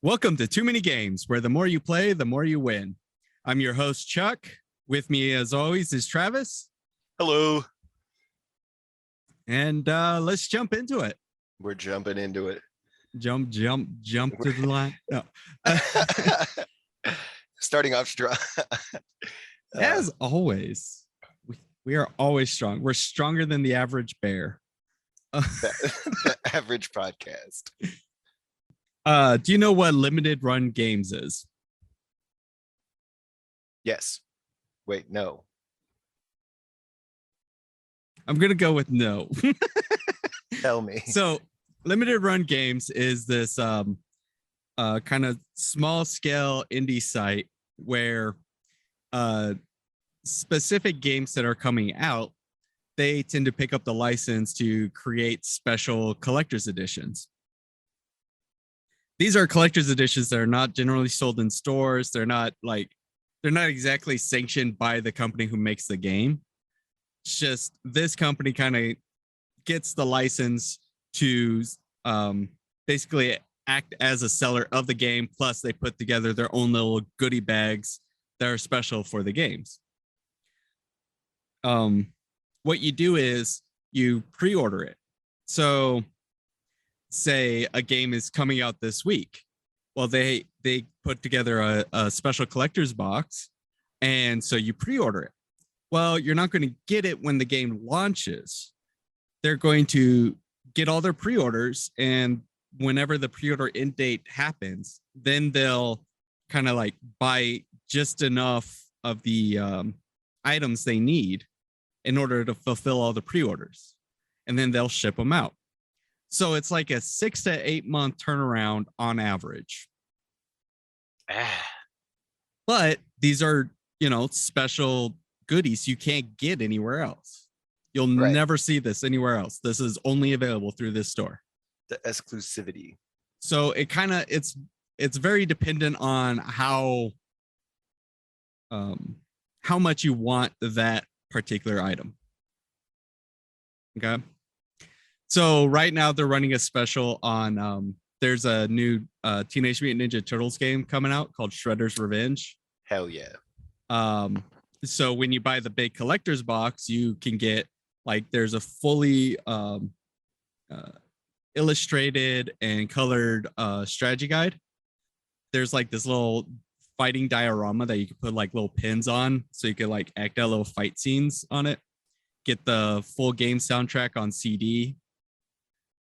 Welcome to Too Many Games, where the more you play, the more you win. I'm your host, Chuck. With me, as always, is Travis. Hello. And let's jump into it. We're jumping into it. Jump to the line. No. Starting off strong. As always, we are always strong. We're stronger than the average bear. The average podcast. Do you know what limited run games is? Yes. Wait, no. I'm going to go with no. Tell me. So limited run games is this kind of small scale indie site where specific games that are coming out, they tend to pick up the license to create special collector's editions. These are collector's editions that are not generally sold in stores. They're not exactly sanctioned by the company who makes the game. It's just this company kind of gets the license to basically act as a seller of the game. Plus, they put together their own little goodie bags that are special for the games. What you do is you pre-order it. So say a game is coming out this week. Well, they put together a special collector's box, and so you pre-order it. Well, you're not going to get it when the game launches. They're going to get all their pre-orders, and whenever the pre-order end date happens, then they'll kind of like buy just enough of the items they need in order to fulfill all the pre-orders, and then they'll ship them out. So it's like a 6 to 8 month turnaround on average. But these are, special goodies you can't get anywhere else. You'll never see this anywhere else. This is only available through this store. The exclusivity. So it kind of it's very dependent on how much you want that particular item. Okay. So right now they're running a special on there's a new Teenage Mutant Ninja Turtles game coming out called Shredder's Revenge. Hell yeah. So when you buy the big collector's box, you can get there's a fully illustrated and colored strategy guide. There's this little fighting diorama that you can put little pins on, so you can act out little fight scenes on it. Get the full game soundtrack on CD.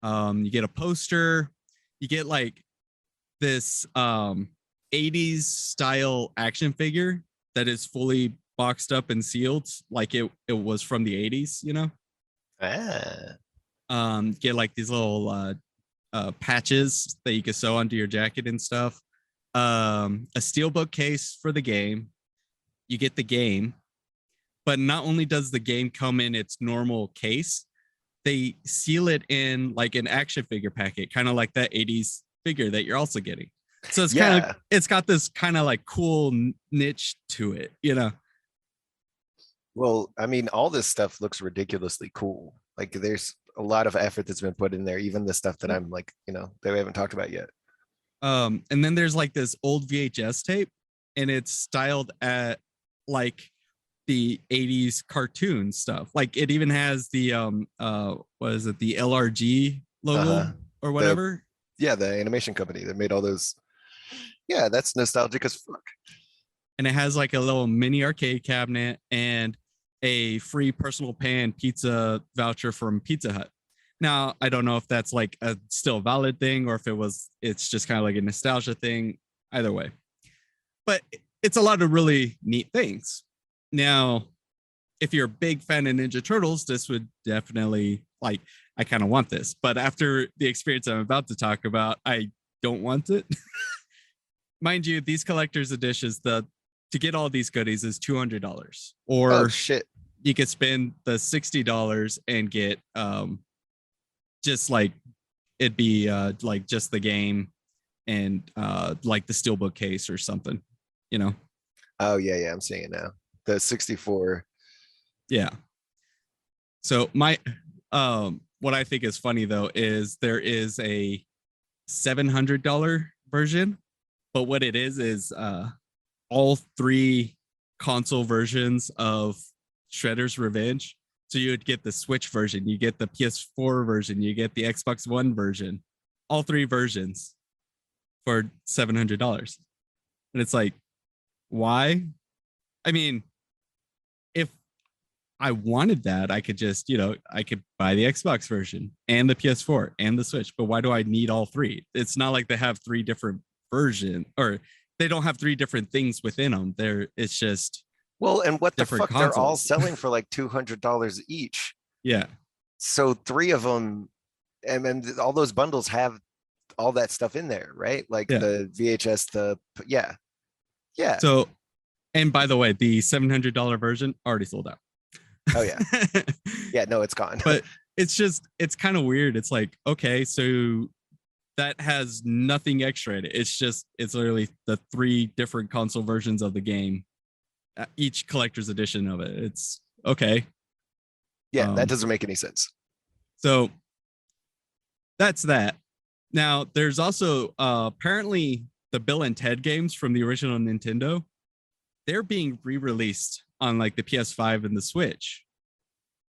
You get a poster. You get this 80s style action figure that is fully boxed up and sealed, like it was from the 80s, Get these little patches that you can sew onto your jacket and stuff. A steelbook case for the game. You get the game, but not only does the game come in its normal case, they seal it in an action figure packet, kind of like that 80s figure that you're also getting. So it's it's got this kind of cool niche to it, Well, I mean, all this stuff looks ridiculously cool. There's a lot of effort that's been put in there, even the stuff that I'm that we haven't talked about yet. And then there's this old VHS tape, and it's styled at the 80s cartoon stuff. It even has the what is it, the LRG logo or whatever. The animation company that made all those. Yeah, that's nostalgic as fuck. And it has a little mini arcade cabinet and a free personal pan pizza voucher from Pizza Hut. Now, I don't know if that's a still valid thing or if it's just kind of a nostalgia thing. Either way, but it's a lot of really neat things. Now, if you're a big fan of Ninja Turtles, this would definitely I kind of want this. But after the experience I'm about to talk about, I don't want it. Mind you, these collector's editions, to get all these goodies is $200. Or shit, you could spend the $60 and get just it'd be just the game and the steelbook case or something, Oh yeah, I'm seeing it now. The 64. Yeah. So my what I think is funny though is there is a $700 version but what it is all three console versions of Shredder's Revenge. So you would get the Switch version, you get the PS4 version, you get the Xbox One version, all three versions for $700. And it's like, why? I mean, if I wanted that, I could just, I could buy the Xbox version and the PS4 and the Switch. But why do I need all three? It's not like they have three different versions, or they don't have three different things within them. It's just well, and what the fuck? consoles. They're all selling for like $200 each. Yeah. So three of them, and then all those bundles have all that stuff in there, right? Like the VHS, yeah. So, and by the way, the $700 version already sold out. Oh yeah. Yeah, no, it's gone. But it's kind of weird. It's like, okay, so that has nothing extra in it. It's literally the three different console versions of the game, each collector's edition of it. It's okay. Yeah, that doesn't make any sense. So that's that. Now, there's also apparently the Bill and Ted games from the original Nintendo. They're being re-released on like the PS5 and the Switch.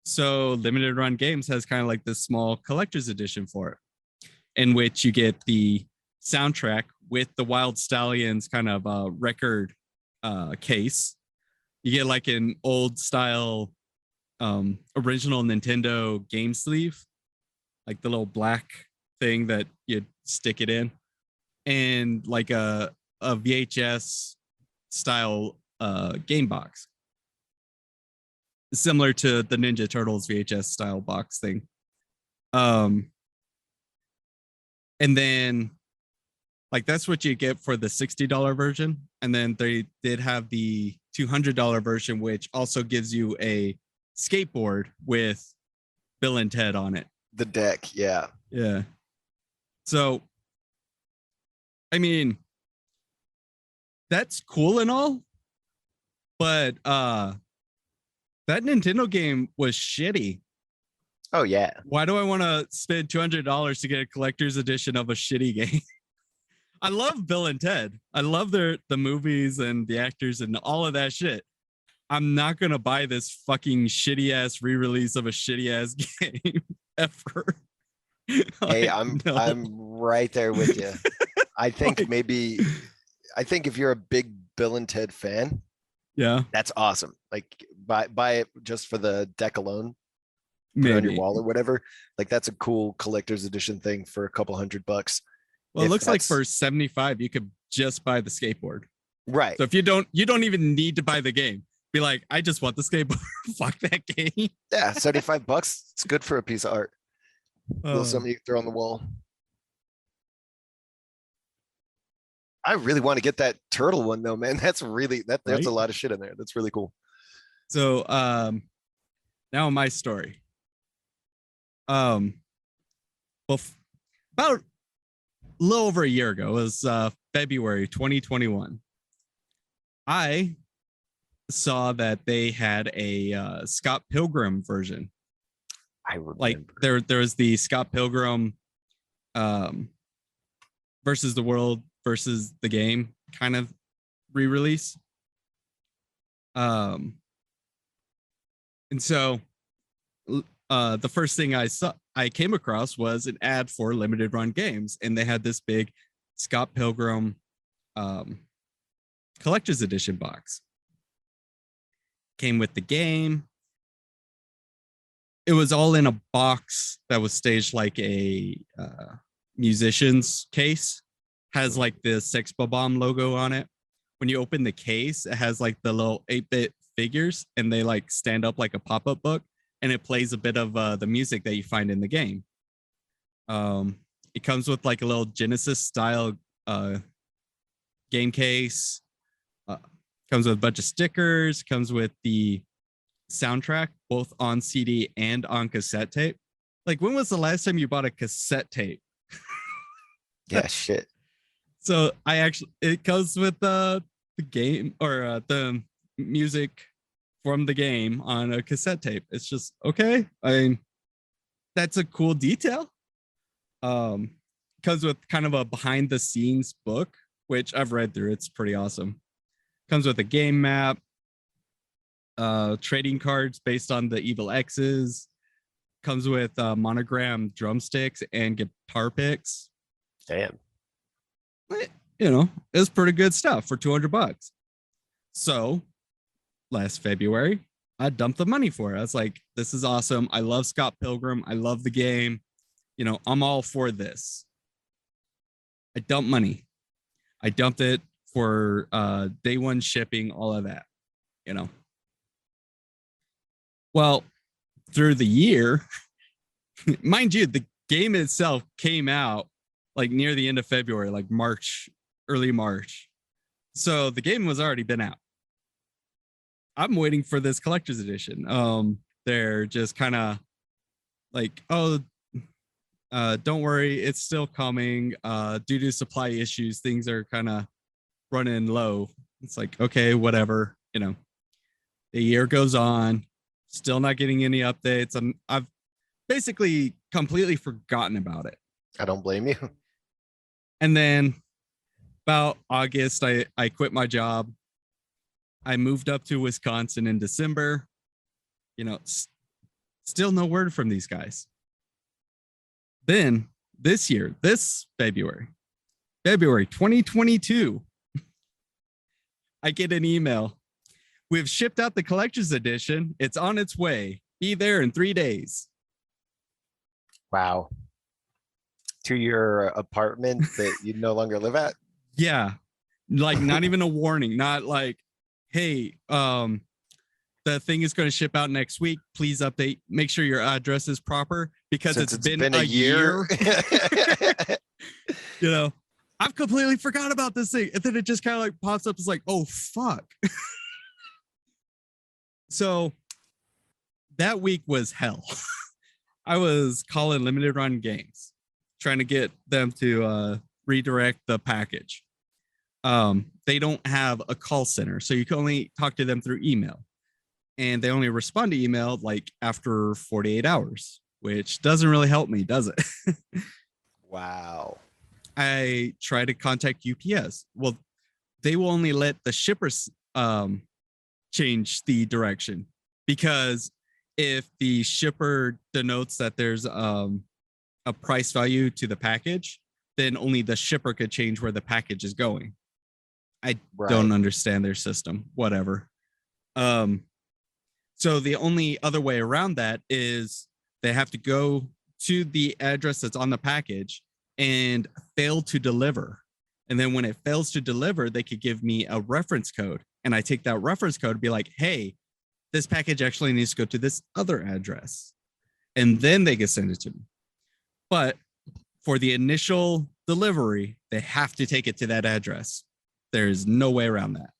So Limited Run Games has kind of like this small collector's edition for it, in which you get the soundtrack with the Wild Stallions kind of record case. You get like an old style original Nintendo game sleeve, like the little black thing that you stick it in, and like a VHS style game box, similar to the Ninja Turtles VHS style box thing. And then like that's what you get for the $60 version. And then they did have the $200 version, which also gives you a skateboard with Bill and Ted on it. The deck, yeah. Yeah. So, I mean, that's cool and all, but that Nintendo game was shitty. Oh yeah. Why do I want to spend $200 to get a collector's edition of a shitty game? I love Bill and Ted. I love the movies and the actors and all of that shit. I'm not gonna buy this fucking shitty ass re-release of a shitty ass game ever. Hey, I'm right there with you. I think I think if you're a big Bill and Ted fan, yeah, that's awesome. Like buy it just for the deck alone, put it on your wall or whatever. Like that's a cool collector's edition thing for a couple $100. Well, it looks like for 75, you could just buy the skateboard. Right. So if you don't even need to buy the game. Be like, I just want the skateboard. Fuck that game. Yeah, $75. It's good for a piece of art. A little something you can throw on the wall. I really want to get that turtle one though, man. That's really there's a lot of shit in there. That's really cool. So now my story. Well, about a little over a year ago, it was February 2021. I saw that they had a Scott Pilgrim version. I remember. Like there was the Scott Pilgrim versus the world versus the game kind of re-release. And so the first thing I came across was an ad for Limited Run Games, and they had this big Scott Pilgrim collector's edition box. Came with the game. It was all in a box that was staged like a musician's case. Has like the Sex Bomb logo on it. When you open the case, it has like the little 8-bit figures, and they like stand up like a pop-up book, and it plays a bit of the music that you find in the game. It comes with like a little Genesis style game case. Comes with a bunch of stickers, comes with the soundtrack, both on CD and on cassette tape. Like, when was the last time you bought a cassette tape? Yeah, shit. So it comes with the game or the music from the game on a cassette tape. It's just, okay. I mean, that's a cool detail. Comes with kind of a behind the scenes book which I've read through. It's pretty awesome. Comes with a game map, trading cards based on the Evil X's. Comes with monogram drumsticks and guitar picks. Damn. But, it's pretty good stuff for $200. So last February, I dumped the money for it. I was like, this is awesome. I love Scott Pilgrim. I love the game. I'm all for this. I dumped money. I dumped it for day one shipping, all of that, Well, through the year, mind you, the game itself came out like near the end of February, like March, early March. So the game was already been out. I'm waiting for this collector's edition. They're just kind of like, oh, don't worry, it's still coming. Due to supply issues, things are kind of running low. It's like, okay, whatever. The year goes on, still not getting any updates. I've basically completely forgotten about it. I don't blame you. And then about August, I quit my job. I moved up to Wisconsin in December. Still no word from these guys. Then this year, this February 2022, I get an email. We've shipped out the collector's edition. It's on its way. Be there in 3 days. Wow. To your apartment that you no longer live at? Yeah. Like not even a warning. Not like, hey, the thing is going to ship out next week. Please update. Make sure your address is proper because Since it's been a year. I've completely forgot about this thing. And then it just kind of like pops up. It's like, oh, fuck. So that week was hell. I was calling limited run games, trying to get them to redirect the package. They don't have a call center, so you can only talk to them through email. And they only respond to email like after 48 hours, which doesn't really help me, does it? Wow. I try to contact UPS. Well, they will only let the shippers change the direction, because if the shipper denotes that there's a price value to the package, then only the shipper could change where the package is going. I don't understand their system, whatever. So the only other way around that is they have to go to the address that's on the package and fail to deliver. And then when it fails to deliver, they could give me a reference code. And I take that reference code and be like, hey, this package actually needs to go to this other address. And then they can send it to me. But for the initial delivery, they have to take it to that address. There's no way around that.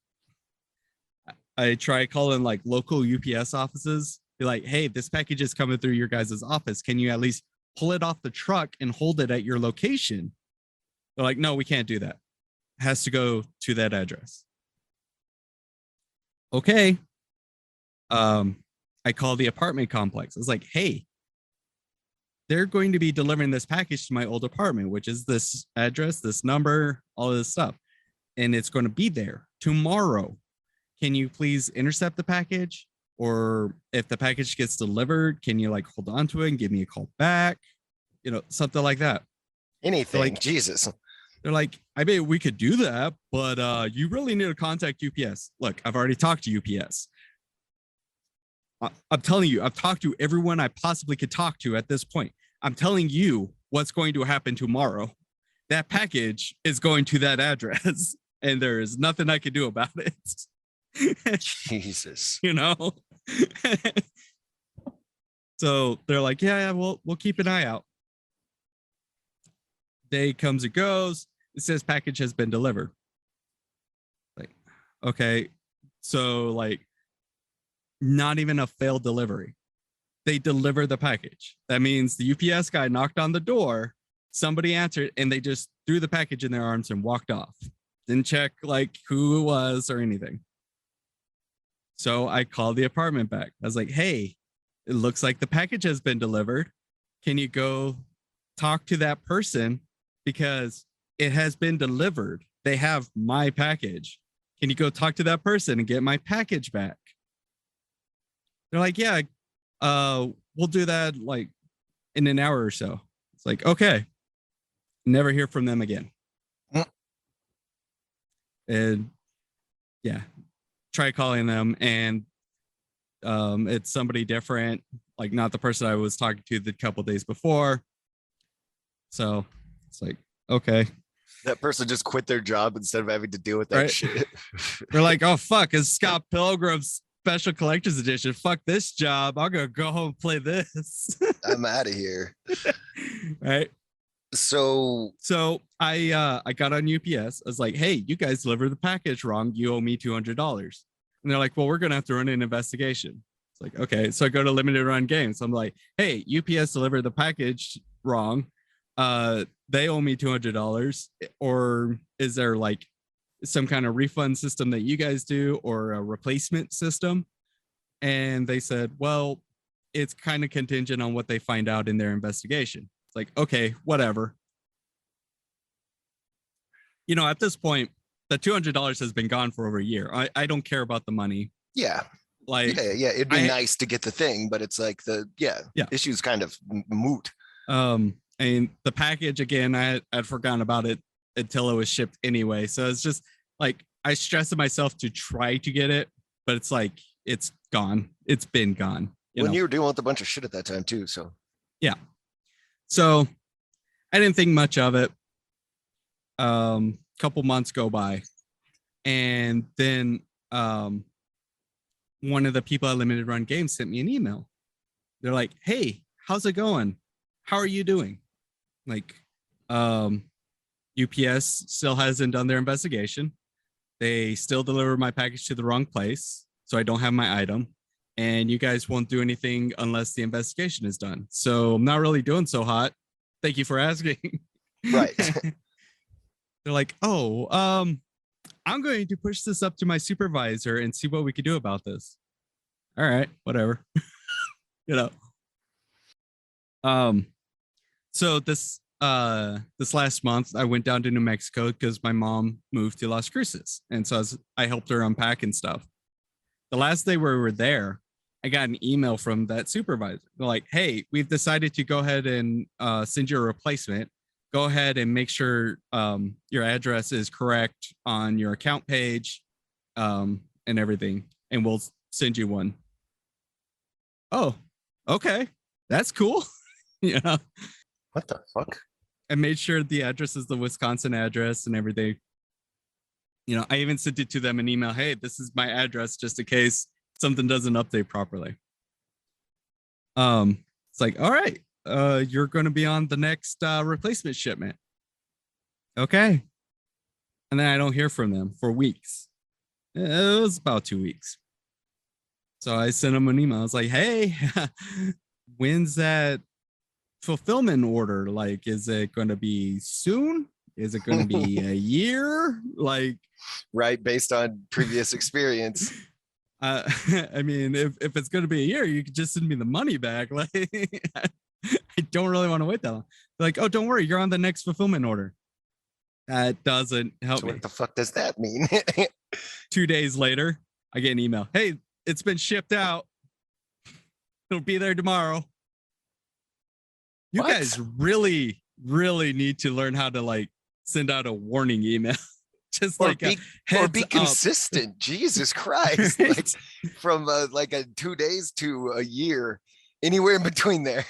I try calling like local UPS offices, be like, hey, this package is coming through your guys' office. Can you at least pull it off the truck and hold it at your location? They're like, no, we can't do that. It has to go to that address. Okay. I call the apartment complex. I was like, hey, they're going to be delivering this package to my old apartment, which is this address, this number, all of this stuff. And it's going to be there tomorrow. Can you please intercept the package? Or if the package gets delivered, can you like hold on to it and give me a call back? Something like that. Anything, like, Jesus. They're like, I bet we could do that, but you really need to contact UPS. Look, I've already talked to UPS. I'm telling you, I've talked to everyone I possibly could talk to at this point. I'm telling you what's going to happen tomorrow. That package is going to that address, and there is nothing I can do about it. Jesus. So they're like, yeah, we'll keep an eye out. Day comes and goes. It says package has been delivered. Like, okay. So like not even a failed delivery. They deliver the package. That means the UPS guy knocked on the door, somebody answered, and they just threw the package in their arms and walked off. Didn't check like who it was or anything. So I called the apartment back. I was like, hey, it looks like the package has been delivered. Can you go talk to that person? Because it has been delivered. they have my package. Can you go talk to that person and get my package back? They're like, yeah, we'll do that like in an hour or so. It's like, okay. Never hear from them again. And yeah, try calling them, and it's somebody different, like not the person I was talking to the couple days before. So it's like, okay. That person just quit their job instead of having to deal with that shit. They're like, oh fuck, it's Scott Pilgrim's Special Collector's Edition. Fuck this job. I'm gonna go home and play this. I'm out of here. Right. So I got on UPS. I was like, hey, you guys delivered the package wrong. You owe me $200. And they're like, well, we're gonna have to run an investigation. It's like, okay. So I go to Limited Run Games. I'm like, hey, UPS delivered the package wrong. They owe me $200. Or is there like some kind of refund system that you guys do, or a replacement system? And they said, well, it's kind of contingent on what they find out in their investigation. It's like, okay, whatever. You know, at this point, the $200 has been gone for over a year. I don't care about the money. Yeah. Like, yeah. It'd be nice to get the thing, but it's like issue's kind of moot. And the package, again, I'd forgotten about it until it was shipped anyway. So it's just like, I stressed myself to try to get it, but it's like, it's gone. It's been gone. You were dealing with a bunch of shit at that time too. So yeah. So I didn't think much of it. Couple months go by, and then one of the people at Limited Run Games sent me an email. They're like, hey, how's it going? How are you doing? Like, UPS still hasn't done their investigation. They still deliver my package to the wrong place, so I don't have my item. And you guys won't do anything unless the investigation is done. So I'm not really doing so hot. Thank you for asking. Right. They're like, oh, I'm going to push this up to my supervisor and see what we could do about this. All right, whatever. So this last month I went down to New Mexico because my mom moved to Las Cruces, and so I helped her unpack and stuff. The last day we were there, I got an email from that supervisor. They're like, hey, we've decided to go ahead and send you a replacement. Go ahead and make sure your address is correct on your account page and everything, and we'll send you one. Oh, okay. That's cool. Yeah. What the fuck? I made sure the address is the Wisconsin address and everything. I even sent it to them an email. Hey, this is my address just in case something doesn't update properly. It's like, all right, you're going to be on the next replacement shipment. Okay. And then I don't hear from them for weeks. It was about 2 weeks. So I sent them an email. I was like, hey, when's that fulfillment order? Like, is it going to be soon? Is it going to be a year? Like, right, based on previous experience. I mean, if it's going to be a year, you could just send me the money back. Like, I don't really want to wait that long. They're like, oh, don't worry, you're on the next fulfillment order. That doesn't help me. What the fuck does that mean? 2 days later, I get an email. Hey, it's been shipped out. It'll be there tomorrow. You guys really, really need to learn how to like send out a warning email. Just or like be consistent. Jesus Christ. Like from 2 days to a year, anywhere in between there.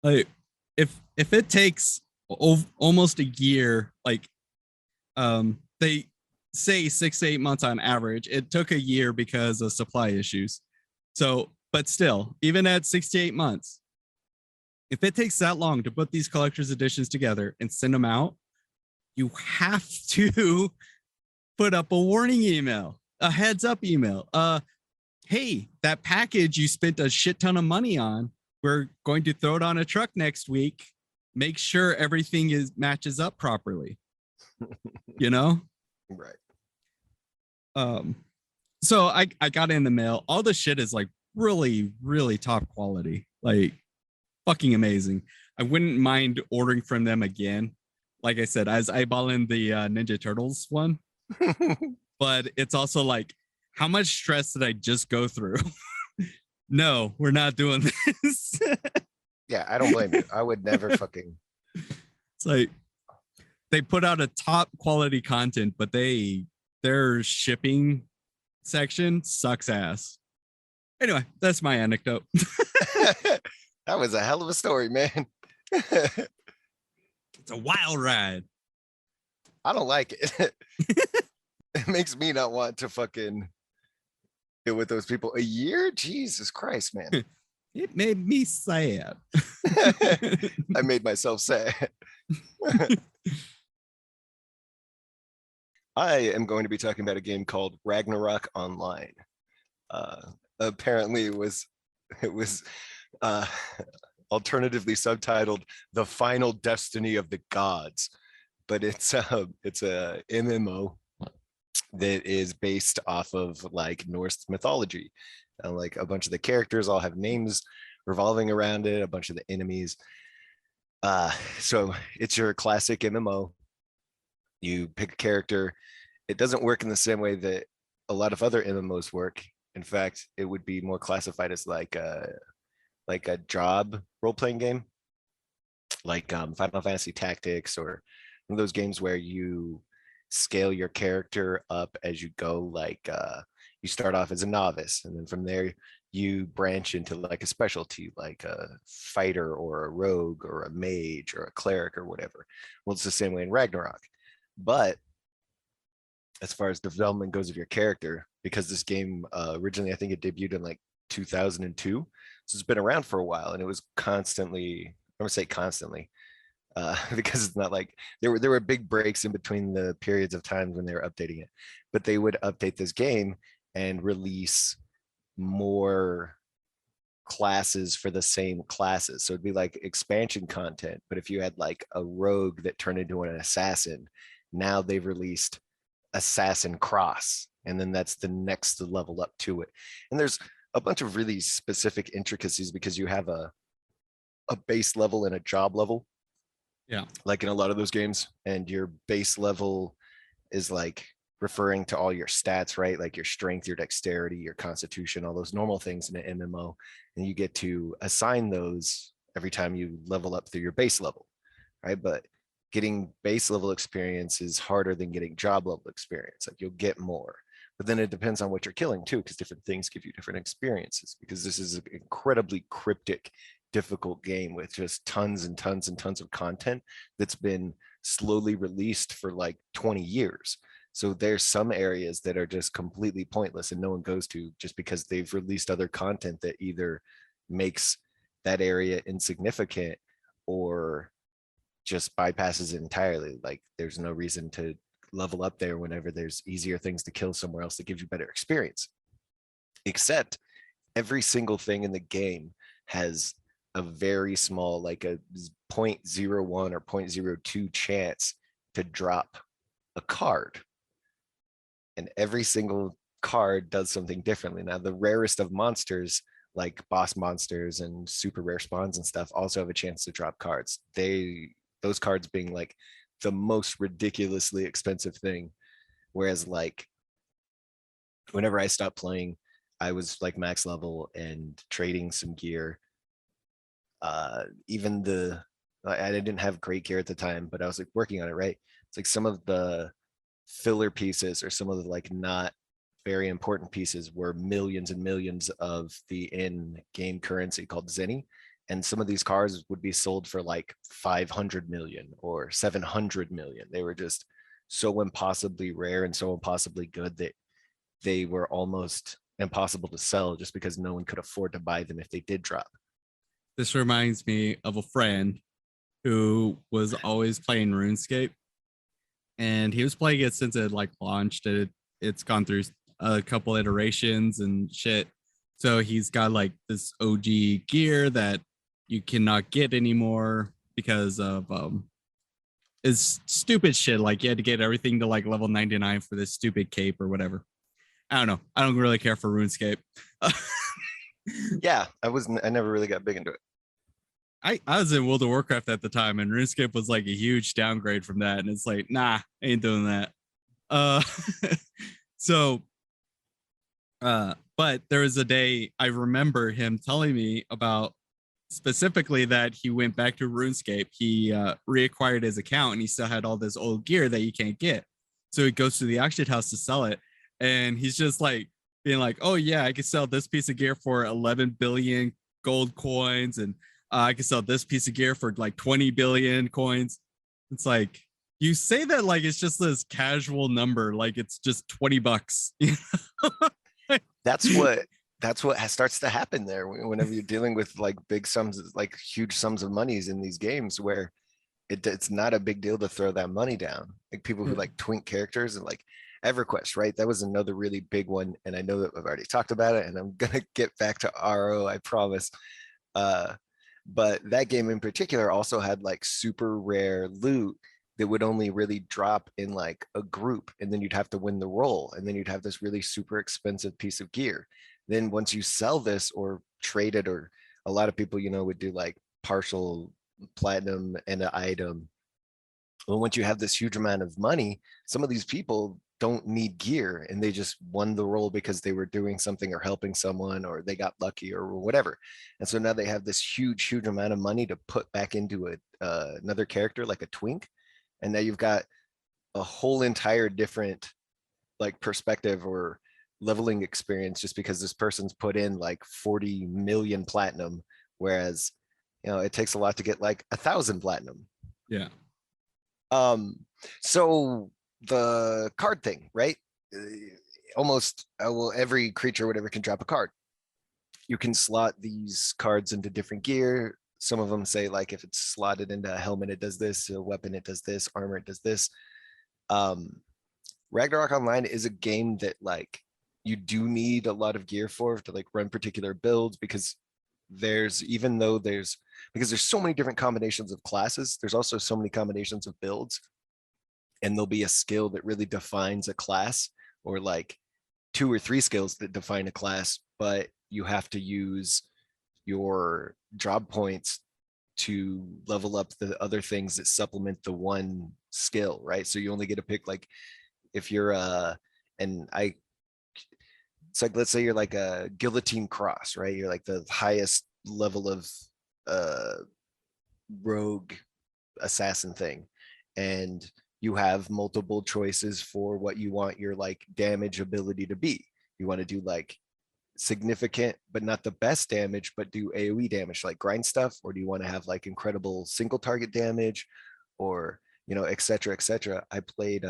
Like if it takes almost a year, like they say 6 to 8 months on average, it took a year because of supply issues. So, but still, even at 6 to 8 months, if it takes that long to put these collector's editions together and send them out, you have to put up a warning email, a heads up email. Hey, that package you spent a shit ton of money on, we're going to throw it on a truck next week. Make sure everything matches up properly. Right. So I got it in the mail. All the shit is like really, really top quality, like fucking amazing. I wouldn't mind ordering from them again. like I said, as eyeballing the Ninja Turtles one, but it's also like, how much stress did I just go through? No, we're not doing this. Yeah, I don't blame you. I would never fucking. It's like they put out a top quality content, but their shipping section sucks ass. Anyway, that's my anecdote. That was a hell of a story, man. It's a wild ride. I don't like it. It makes me not want to fucking deal with those people. A year? Jesus Christ, man. It made me sad. I made myself sad. I am going to be talking about a game called Ragnarok Online. Apparently, it was alternatively subtitled "The Final Destiny of the Gods," but it's a MMO that is based off of like Norse mythology. Like a bunch of the characters all have names revolving around it. A bunch of the enemies. So it's your classic MMO. You pick a character. It doesn't work in the same way that a lot of other MMOs work. In fact, it would be more classified as like a job role-playing game, like Final Fantasy Tactics, or one of those games where you scale your character up as you go. Like you start off as a novice, and then from there you branch into like a specialty, like a fighter or a rogue or a mage or a cleric or whatever. Well, it's the same way in Ragnarok, but as far as development goes of your character, because this game originally, I think it debuted in like 2002, so it's been around for a while, and it was constantly, I'm gonna say constantly, because it's not like there were big breaks in between the periods of time when they were updating it, but they would update this game and release more classes for the same classes. So it'd be like expansion content, but if you had like a rogue that turned into an assassin, now they've released Assassin Cross, and then that's the next level up to it. And there's a bunch of really specific intricacies because you have a base level and a job level, Yeah. like in a lot of those games, and your base level is like referring to all your stats, right? Like your strength, your dexterity, your constitution, all those normal things in an MMO, and you get to assign those every time you level up through your base level, right? But getting base level experience is harder than getting job level experience. Like you'll get more, but then it depends on what you're killing too, because different things give you different experiences, because this is an incredibly cryptic, difficult game with just tons and tons and tons of content that's been slowly released for like 20 years. So there's some areas that are just completely pointless and no one goes to, just because they've released other content that either makes that area insignificant or just bypasses it entirely. Like there's no reason to level up there whenever there's easier things to kill somewhere else that gives you better experience. Except every single thing in the game has a very small, like a 0.01 or 0.02 chance to drop a card. And every single card does something differently. Now, the rarest of monsters, like boss monsters and super rare spawns and stuff, also have a chance to drop cards. Those cards being like the most ridiculously expensive thing. Whereas like whenever I stopped playing, I was like max level and trading some gear. Even I didn't have great gear at the time, but I was like working on it, right? It's like some of the filler pieces or some of the like not very important pieces were millions and millions of the in-game currency called Zenny. And some of these cars would be sold for like 500 million or 700 million. They were just so impossibly rare and so impossibly good that they were almost impossible to sell just because no one could afford to buy them if they did drop. This reminds me of a friend who was always playing RuneScape, and he was playing it since it like launched. It's gone through a couple iterations and shit. So he's got like this OG gear that you cannot get anymore because of is stupid shit. Like you had to get everything to like level 99 for this stupid cape or whatever. I don't know. I don't really care for RuneScape. Yeah, I never really got big into it. I was in World of Warcraft at the time, and RuneScape was like a huge downgrade from that. And it's like, nah, ain't doing that. Uh, so, but there was a day I remember him telling me about specifically that he went back to RuneScape. He reacquired his account, and he still had all this old gear that you can't get. So he goes to the auction house to sell it, and he's just like being like, "Oh yeah, I can sell this piece of gear for 11 billion gold coins, and I can sell this piece of gear for like 20 billion coins." It's like you say that like it's just this casual number, like it's just $20. That's what starts to happen there whenever you're dealing with like big sums, like huge sums of monies in these games, where it's not a big deal to throw that money down. Like people who like twink characters, and like EverQuest, right? That was another really big one. And I know that I've already talked about it, and I'm gonna get back to RO, I promise. But that game in particular also had like super rare loot that would only really drop in like a group, and then you'd have to win the roll, and then you'd have this really super expensive piece of gear. Then once you sell this or trade it, or a lot of people, would do like partial platinum and an item. Well, once you have this huge amount of money, some of these people don't need gear, and they just won the role because they were doing something or helping someone, or they got lucky or whatever. And so now they have this huge amount of money to put back into another character like a twink. And now you've got a whole entire different like perspective or leveling experience, just because this person's put in like 40 million platinum, whereas it takes a lot to get like 1,000 platinum. Yeah. So the card thing, right? Almost every creature, whatever, can drop a card. You can slot these cards into different gear. Some of them say like if it's slotted into a helmet, it does this, a weapon, it does this, armor, it does this. Ragnarok Online is a game that like you do need a lot of gear for to like run particular builds, because there's so many different combinations of classes, there's also so many combinations of builds, and there'll be a skill that really defines a class, or like 2 or 3 skills that define a class, but you have to use your job points to level up the other things that supplement the one skill, right? So you only get to pick like if you're it's like, let's say you're like a guillotine cross, right? You're like the highest level of rogue assassin thing, and you have multiple choices for what you want your like damage ability to be. You want to do like significant but not the best damage, but do AoE damage like grind stuff, or do you want to have like incredible single target damage, or etc. I played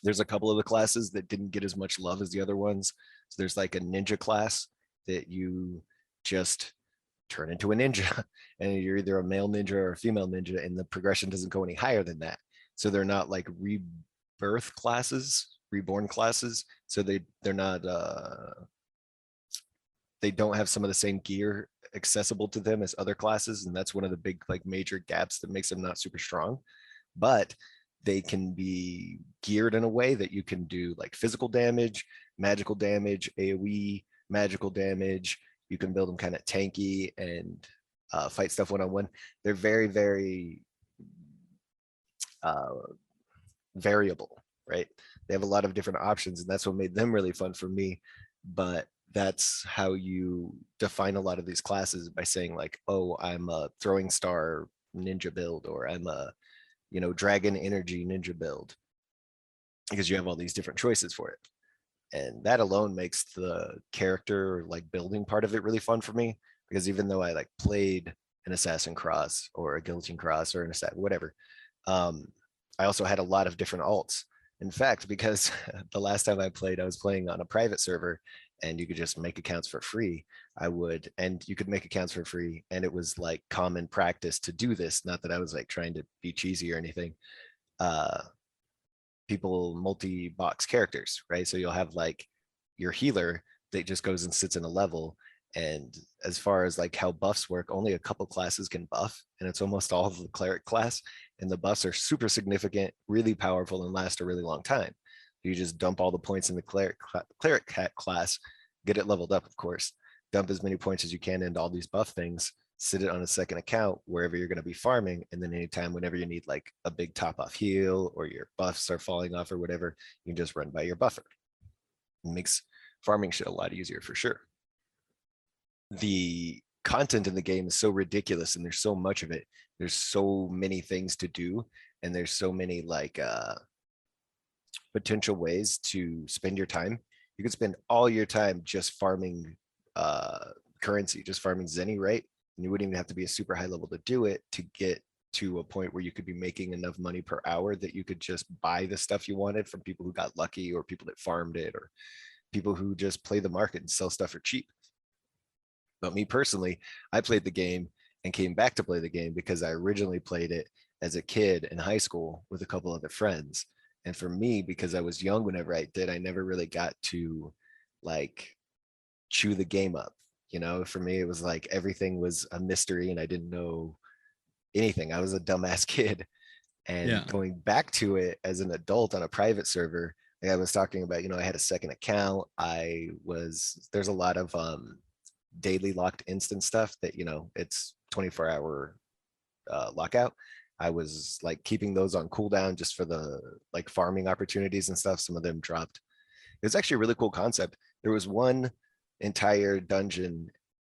there's a couple of the classes that didn't get as much love as the other ones. So there's like a ninja class that you just turn into a ninja and you're either a male ninja or a female ninja, and the progression doesn't go any higher than that. So they're not like rebirth classes, reborn classes. So they're not they don't have some of the same gear accessible to them as other classes, and that's one of the big like major gaps that makes them not super strong. But they can be geared in a way that you can do like physical damage, magical damage, AoE, magical damage. You can build them kind of tanky and fight stuff one-on-one. They're very, very variable, right? They have a lot of different options, and that's what made them really fun for me. But that's how you define a lot of these classes, by saying like, oh, I'm a throwing star ninja build, or I'm a dragon energy ninja build, because you have all these different choices for it. And that alone makes the character like building part of it really fun for me, because even though I like played an assassin cross or a guillotine cross or an assassin, whatever, I also had a lot of different alts. In fact, because the last time I played, I was playing on a private server, and you could just make accounts for free. And you could make accounts for free, and it was like common practice to do this. Not that I was like trying to be cheesy or anything. People multi-box characters, right? So you'll have like your healer that just goes and sits in a level. And as far as like how buffs work, only a couple classes can buff, and it's almost all of the cleric class. And the buffs are super significant, really powerful, and last a really long time. You just dump all the points in the cleric class, get it leveled up, of course, dump as many points as you can into all these buff things, sit it on a second account wherever you're going to be farming. And then anytime, whenever you need like a big top off heal or your buffs are falling off or whatever, you can just run by your buffer. It makes farming shit a lot easier for sure. The content in the game is so ridiculous and there's so much of it. There's so many things to do. And there's so many like potential ways to spend your time. You could spend all your time just farming currency, just farming Zenny, right? And you wouldn't even have to be a super high level to do it to get to a point where you could be making enough money per hour that you could just buy the stuff you wanted from people who got lucky or people that farmed it or people who just play the market and sell stuff for cheap. But me personally, I played the game and came back to play the game because I originally played it as a kid in high school with a couple other friends. And for me, because I was young whenever I did, I never really got to like chew the game up. You know, for me, it was like everything was a mystery and I didn't know anything. I was a dumbass kid. And going back to it as an adult on a private server, like I was talking about, you know, I had a second account. There's a lot of daily locked instance stuff that, you know, it's 24-hour lockout. I was like keeping those on cooldown just for the like farming opportunities and stuff. Some of them dropped. It was actually a really cool concept. There was one entire dungeon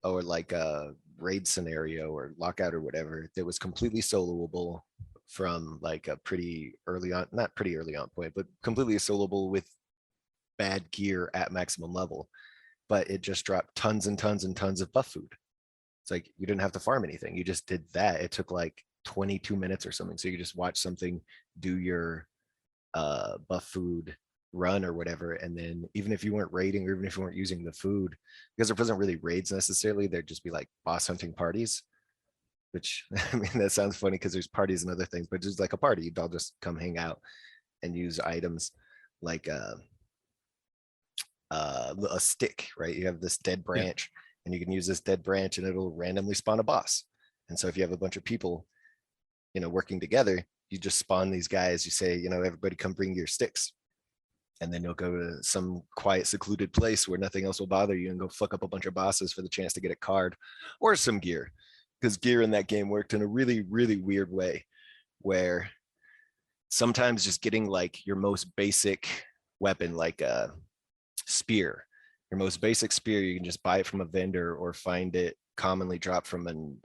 or like a raid scenario or lockout or whatever that was completely soloable from like a pretty early on, not pretty early on point, but completely soloable with bad gear at maximum level. But it just dropped tons and tons and tons of buff food. It's like you didn't have to farm anything. You just did that. It took like 22 minutes or something. So you just watch something, do your buff food run or whatever. And then even if you weren't raiding or even if you weren't using the food, because there wasn't really raids necessarily, there'd just be like boss hunting parties, which I mean, that sounds funny because there's parties and other things, but just like a party, you'd all just come hang out and use items like a stick, right? You have this dead branch and you can use this dead branch and it'll randomly spawn a boss. And so if you have a bunch of people, you know, working together, you just spawn these guys. You say, you know, everybody come bring your sticks. And then you'll go to some quiet, secluded place where nothing else will bother you and go fuck up a bunch of bosses for the chance to get a card or some gear. Because gear in that game worked in a really, really weird way where sometimes just getting like your most basic weapon, like a spear, your most basic spear, you can just buy it from a vendor or find it commonly dropped from an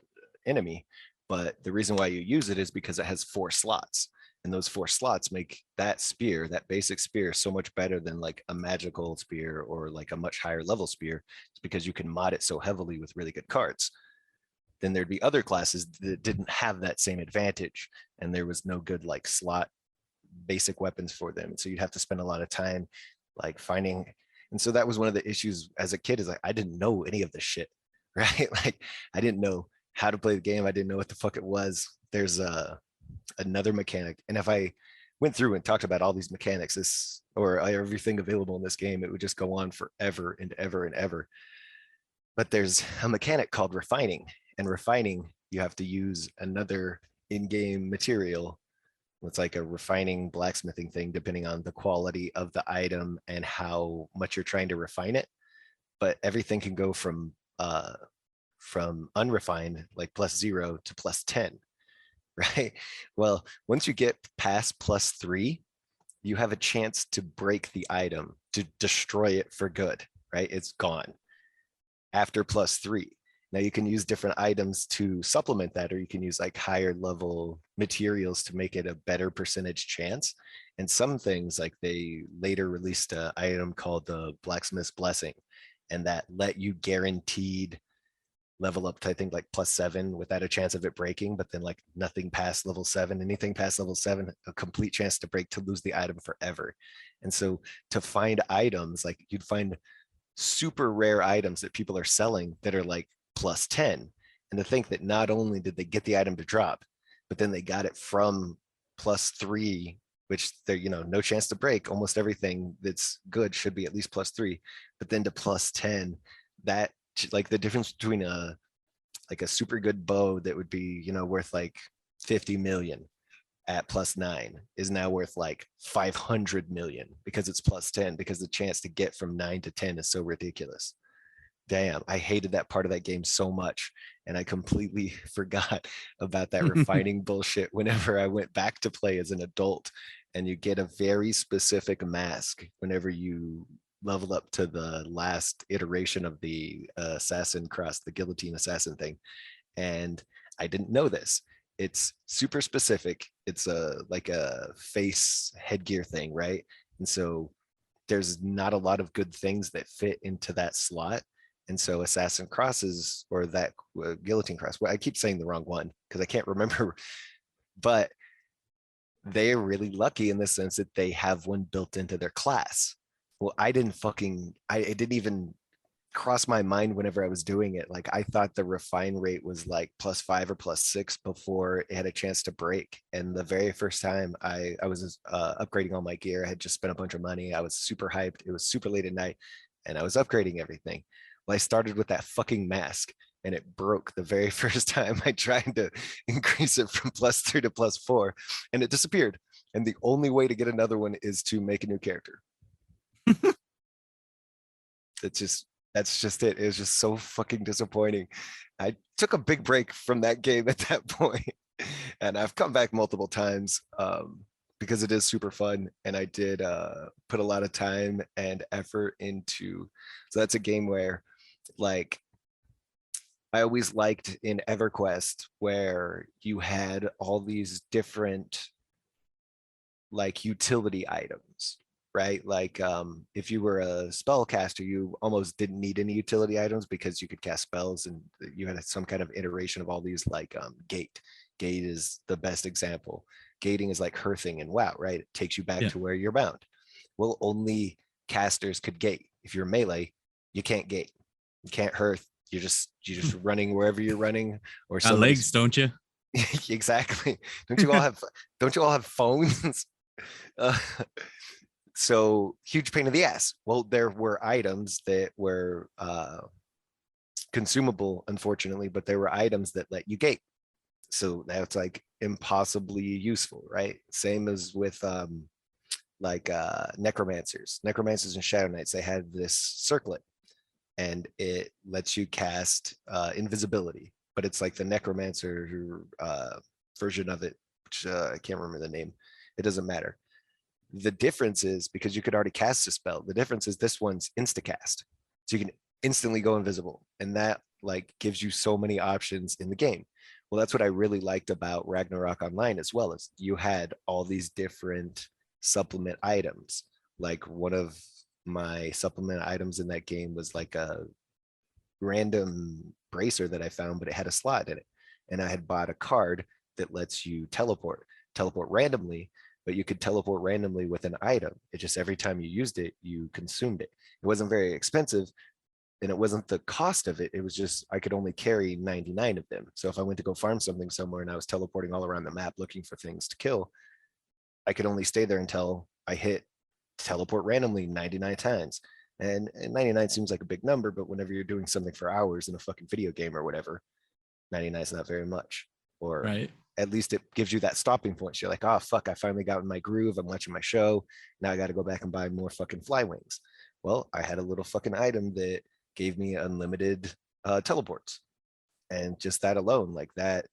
enemy. But the reason why you use it is because it has 4 slots. And those 4 slots make that spear, that basic spear, so much better than like a magical spear or like a much higher level spear. It's because you can mod it so heavily with really good cards. Then there'd be other classes that didn't have that same advantage. And there was no good like slot basic weapons for them. And so you'd have to spend a lot of time like finding. And so that was one of the issues as a kid is like, I didn't know any of this shit, right? Like I didn't know how to play the game. I didn't know what the fuck it was. There's another mechanic. And if I went through and talked about all these mechanics, or everything available in this game, it would just go on forever and ever and ever. But there's a mechanic called refining, and refining, you have to use another in-game material. It's like a refining blacksmithing thing, depending on the quality of the item and how much you're trying to refine it. But everything can go from unrefined, like +0 to +10, right? Well, once you get past +3, you have a chance to break the item, to destroy it for good, right? It's gone after +3. Now you can use different items to supplement that, or you can use like higher level materials to make it a better percentage chance. And some things, like they later released an item called the Blacksmith's Blessing, and that let you guaranteed level up to I think like +7 without a chance of it breaking, but then like nothing past level 7, anything past level 7, a complete chance to break, to lose the item forever. And so to find items, like you'd find super rare items that people are selling that are like +10, and to think that not only did they get the item to drop, but then they got it from +3, which they're, you know, no chance to break. Almost everything that's good should be at least +3, but then to +10, that like the difference between a super good bow that would be, you know, worth like 50 million at +9 is now worth like 500 million because it's +10, because the chance to get from 9 to 10 is so ridiculous. Damn, I hated that part of that game so much. And I completely forgot about that refining bullshit whenever I went back to play as an adult. And you get a very specific mask whenever you level up to the last iteration of the assassin cross, the guillotine assassin thing. And I didn't know this. It's super specific. It's a like a face headgear thing, right? And so there's not a lot of good things that fit into that slot. And so assassin crosses, or that guillotine cross, well, I keep saying the wrong one because I can't remember, but they're really lucky in the sense that they have one built into their class. Well, I it didn't even cross my mind whenever I was doing it. Like I thought the refine rate was like +5 or +6 before it had a chance to break. And the very first time I was upgrading all my gear, I had just spent a bunch of money. I was super hyped. It was super late at night and I was upgrading everything. Well, I started with that fucking mask and it broke the very first time I tried to increase it from +3 to +4 and it disappeared. And the only way to get another one is to make a new character. That's just it. It was just so fucking disappointing. I took a big break from that game at that point, and I've come back multiple times because it is super fun. And I did put a lot of time and effort into. So that's a game where, like, I always liked in EverQuest where you had all these different like utility items, right? Like if you were a spellcaster, you almost didn't need any utility items because you could cast spells and you had some kind of iteration of all these like gate. Gate is the best example. Gating is like hearthing in WoW, right? It takes you back to where you're bound. Well, only casters could gate. If you're melee, you can't gate. You can't hearth. You're just running wherever you're running, or got legs, don't you? Exactly. Don't you all have phones? Uh, so huge pain in the ass. Well, there were items that were consumable, unfortunately, but there were items that let you gate. So that's like impossibly useful, right? Same as with like necromancers and shadow knights. They had this circlet and it lets you cast invisibility, but it's like the necromancer version of it, which I can't remember the name. It doesn't matter. The difference is because you could already cast a spell. The difference is this one's instacast, so you can instantly go invisible, and that like gives you so many options in the game. Well, that's what I really liked about Ragnarok Online as well, as you had all these different supplement items. Like one of my supplement items in that game was like a random bracer that I found, but it had a slot in it. And I had bought a card that lets you teleport randomly, but you could teleport randomly with an item. It just every time you used it, you consumed it. It wasn't very expensive and it wasn't the cost of it. It was just I could only carry 99 of them. So if I went to go farm something somewhere and I was teleporting all around the map looking for things to kill, I could only stay there until I hit teleport randomly 99 times. And 99 seems like a big number, but whenever you're doing something for hours in a fucking video game or whatever, 99 is not very much. Or Right. at least it gives you that stopping point. So you're like, oh, fuck, I finally got in my groove. I'm watching my show. Now I got to go back and buy more fucking fly wings. Well, I had a little fucking item that gave me unlimited teleports. And just that alone, like that,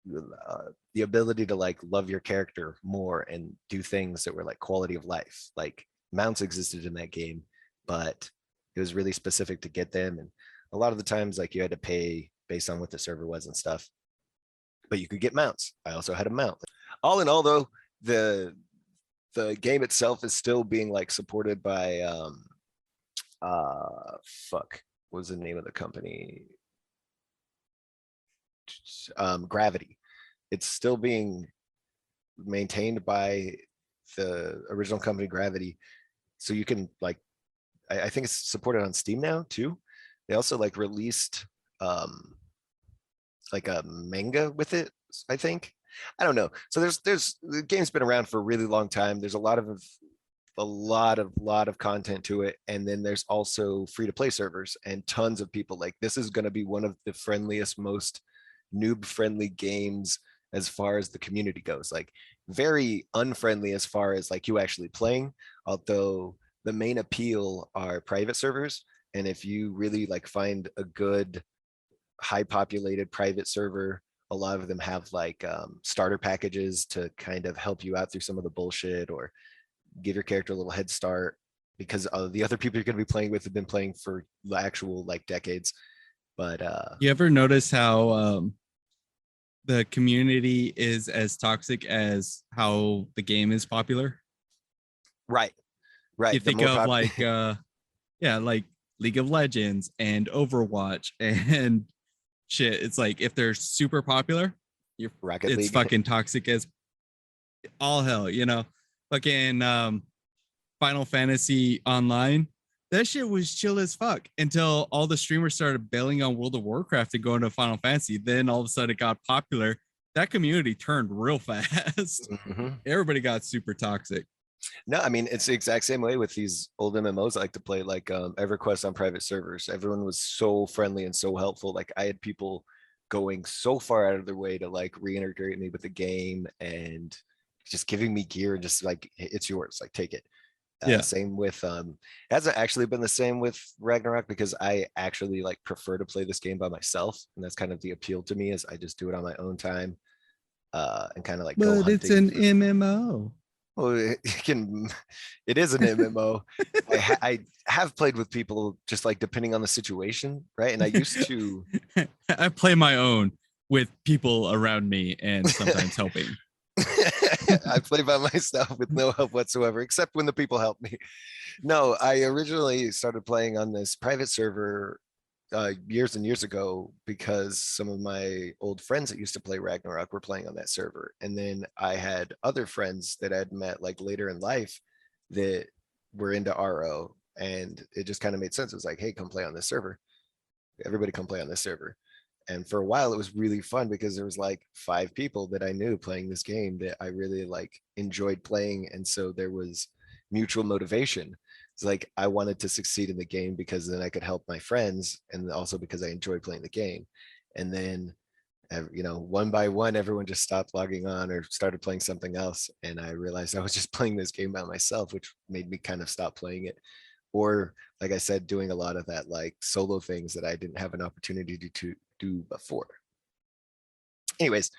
the ability to like love your character more and do things that were like quality of life. Like mounts existed in that game, but it was really specific to get them. And a lot of the times, like you had to pay based on what the server was and stuff, but you could get mounts. I also had a mount. All in all, though, the game itself is still being like supported by fuck, what was the name of the company? Gravity. It's still being maintained by the original company Gravity, so you can like I think it's supported on Steam now too. They also like released like a manga with it, I think. I don't know. So there's the game's been around for a really long time. There's a lot of content to it, and then there's also free to play servers and tons of people. Like this is going to be one of the friendliest, most noob friendly games as far as the community goes. Like very unfriendly as far as like you actually playing, although the main appeal are private servers. And if you really like find a good high populated private server, a lot of them have like starter packages to kind of help you out through some of the bullshit or give your character a little head start, because the other people you're going to be playing with have been playing for the actual like decades. But You ever notice how the community is as toxic as how the game is popular? right, You the think more of like yeah, like League of Legends and Overwatch and shit. It's like if they're super popular, Rocket it's League. fucking toxic as all hell, you know. Fucking Final Fantasy Online, that shit was chill as fuck until all the streamers started bailing on World of Warcraft and going to Final Fantasy. Then all of a sudden it got popular. That community turned real fast. Mhm. Everybody got super toxic. No, I mean it's the exact same way with these old MMOs I like to play, like EverQuest on private servers. Everyone was so friendly and so helpful. Like I had people going so far out of their way to like reintegrate me with the game and just giving me gear and just like it's yours, like take it. Yeah. Same with hasn't actually been the same with Ragnarok, because I actually like prefer to play this game by myself, and that's kind of the appeal to me, is I just do it on my own time and kind of like go But it's hunting an for. MMO. Well, it is an MMO. I have played with people just like depending on the situation, right? And I used to. I play my own with people around me and sometimes helping. I play by myself with no help whatsoever, except when the people help me. No, I originally started playing on this private server years and years ago because some of my old friends that used to play Ragnarok were playing on that server. And then I had other friends that I'd met like later in life that were into RO. And it just kind of made sense. It was like, hey, come play on this server. Everybody come play on this server. And for a while, it was really fun because there was like 5 people that I knew playing this game that I really like enjoyed playing. And so there was mutual motivation. It's like I wanted to succeed in the game because then I could help my friends, and also because I enjoyed playing the game. And then, one by one, everyone just stopped logging on or started playing something else. And I realized I was just playing this game by myself, which made me kind of stop playing it. Or, like I said, doing a lot of that like solo things that I didn't have an opportunity to do before. Anyways,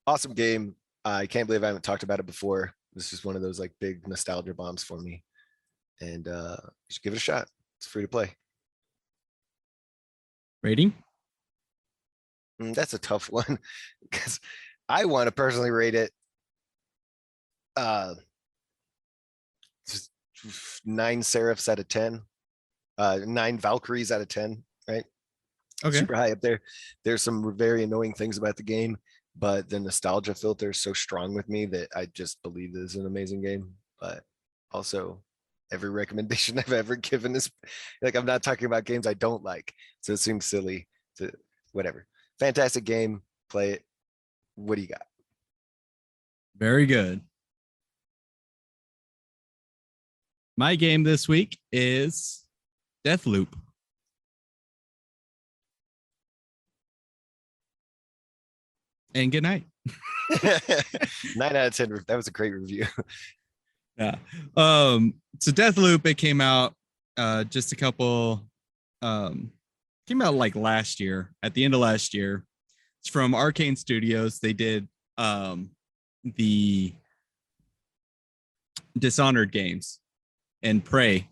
awesome game. I can't believe I haven't talked about it before. This is one of those like big nostalgia bombs for me. And you should give it a shot. It's free to play. Rating? That's a tough one because I want to personally rate it just 9 Seraphs out of 10, 9 Valkyries out of 10, right? Okay. Super high up there. There's some very annoying things about the game, but the nostalgia filter is so strong with me that I just believe this is an amazing game. But also, every recommendation I've ever given is like, I'm not talking about games I don't like, so it seems silly to whatever. Fantastic game. Play it. What do you got? Very good. My game this week is Deathloop. And good night. 9 out of 10. That was a great review. Yeah. So Deathloop, it came out just a couple came out like last year, at the end of last year. It's from Arcane Studios. They did the Dishonored games and Prey,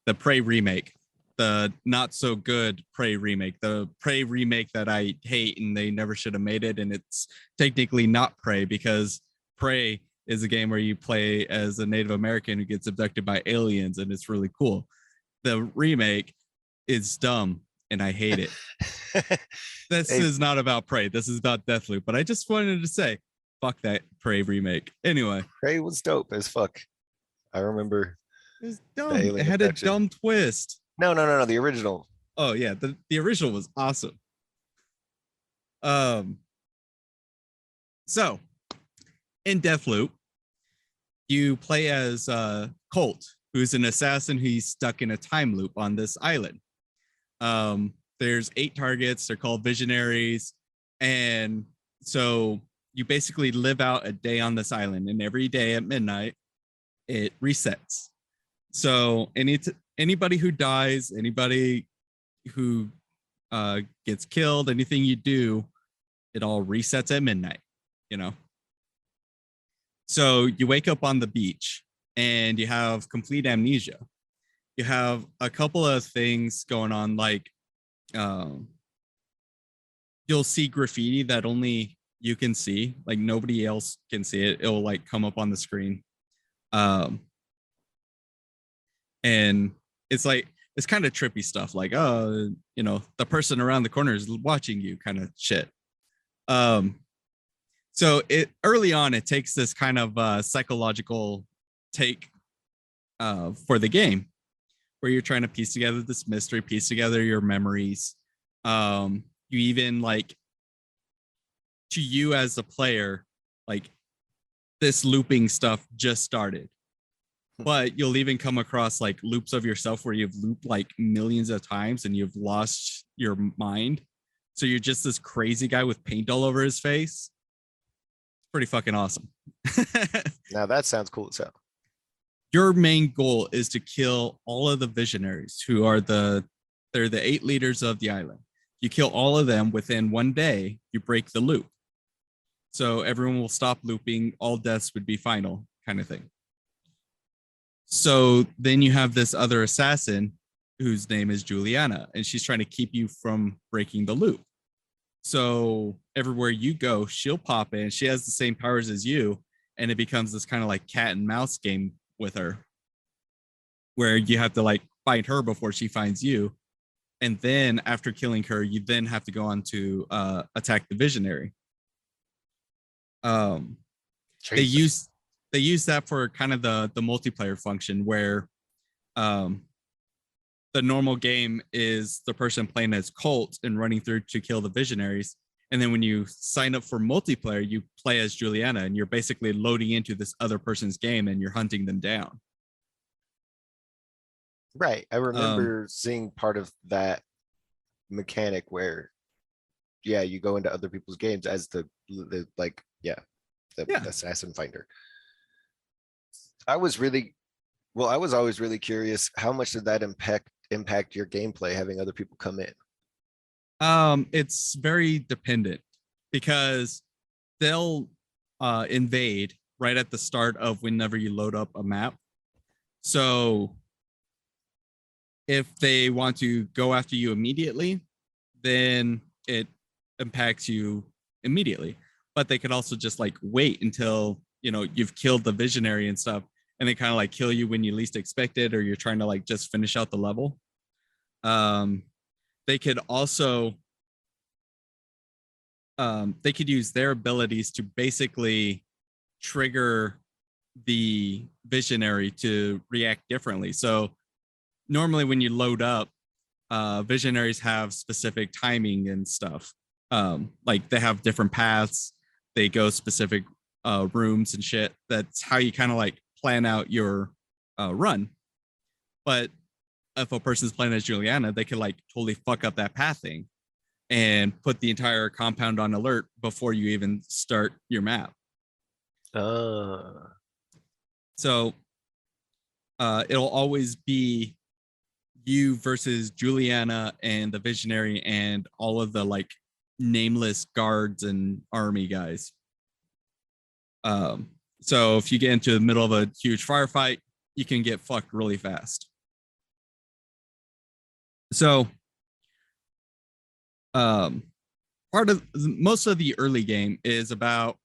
the Prey remake, the not so good Prey remake, the Prey remake that I hate and they never should have made it. And it's technically not Prey because Prey is a game where you play as a Native American who gets abducted by aliens, and it's really cool. The remake is dumb and I hate it. This is not about Prey. This is about Deathloop. But I just wanted to say, fuck that Prey remake. Anyway, Prey was dope as fuck. I remember. It was dumb. It had abduction. A dumb twist. No. The original. Oh yeah, the original was awesome. So in Deathloop, you play as Colt, who's an assassin who's stuck in a time loop on this island. There's 8 targets. They're called visionaries, and so you basically live out a day on this island, and every day at midnight it resets. So anybody who dies, anybody who gets killed, anything you do, it all resets at midnight, you know? So you wake up on the beach and you have complete amnesia. You have a couple of things going on, like you'll see graffiti that only you can see, like nobody else can see it. It'll like come up on the screen. And it's like, it's kind of trippy stuff, like, oh, you know, the person around the corner is watching you kind of shit. So it early on, it takes this kind of psychological take for the game, where you're trying to piece together this mystery, piece together your memories. You even like, to you as a player, like this looping stuff just started, but you'll even come across like loops of yourself where you've looped like millions of times and you've lost your mind. So you're just this crazy guy with paint all over his face. Pretty fucking awesome. Now that sounds cool as hell. Your main goal is to kill all of the visionaries, who are they're the 8 leaders of the island. You kill all of them within one day, you break the loop. So everyone will stop looping, all deaths would be final, kind of thing. So then you have this other assassin whose name is Juliana, and she's trying to keep you from breaking the loop. So everywhere you go, she'll pop in. She has the same powers as you, and it becomes this kind of like cat and mouse game with her, where you have to like find her before she finds you. And then after killing her, you then have to go on to attack the visionary. They use that for kind of the multiplayer function, where the normal game is the person playing as Colt and running through to kill the visionaries. And then when you sign up for multiplayer, you play as Juliana, and you're basically loading into this other person's game and you're hunting them down. Right. I remember seeing part of that mechanic where, yeah, you go into other people's games as the assassin finder. I was always really curious, how much did that impact your gameplay, having other people come in? It's very dependent, because they'll invade right at the start of whenever you load up a map. So if they want to go after you immediately, then it impacts you immediately. But they could also just like wait until, you know, you've killed the visionary and stuff, and they kind of like kill you when you least expect it, or you're trying to like just finish out the level. They could also they could use their abilities to basically trigger the visionary to react differently. So normally when you load up, visionaries have specific timing and stuff. Like they have different paths, they go specific rooms and shit. That's how you kind of like plan out your run. But if a person's playing as Juliana, they could like totally fuck up that pathing and put the entire compound on alert before you even start your map. So it'll always be you versus Juliana and the visionary and all of the like nameless guards and army guys. So if you get into the middle of a huge firefight, you can get fucked really fast. So most of the early game is about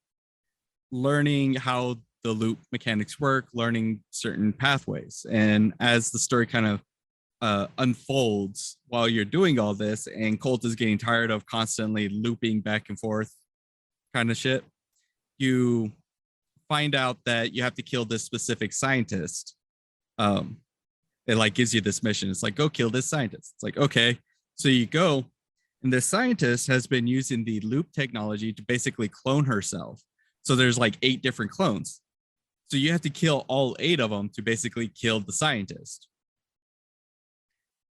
learning how the loop mechanics work, learning certain pathways. And as the story kind of unfolds while you're doing all this, and Colt is getting tired of constantly looping back and forth kind of shit, you find out that you have to kill this specific scientist. It like gives you this mission. It's like, go kill this scientist. It's like, okay. So you go, and this scientist has been using the loop technology to basically clone herself. So there's like 8 different clones. So you have to kill all 8 of them to basically kill the scientist.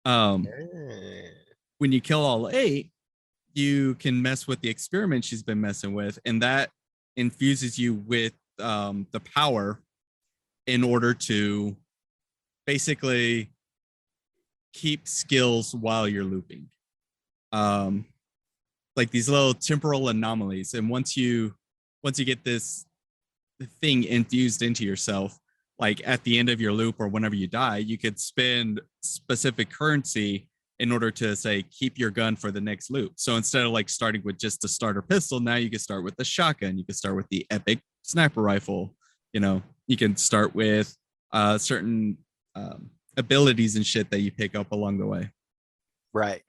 When you kill all 8, you can mess with the experiment she's been messing with, and that infuses you with the power in order to basically keep skills while you're looping. Like these little temporal anomalies. And once you get this thing infused into yourself, like at the end of your loop or whenever you die, you could spend specific currency in order to say keep your gun for the next loop. So instead of like starting with just a starter pistol, now you can start with the shotgun. You can start with the epic sniper rifle. You know, you can start with certain abilities and shit that you pick up along the way. Right.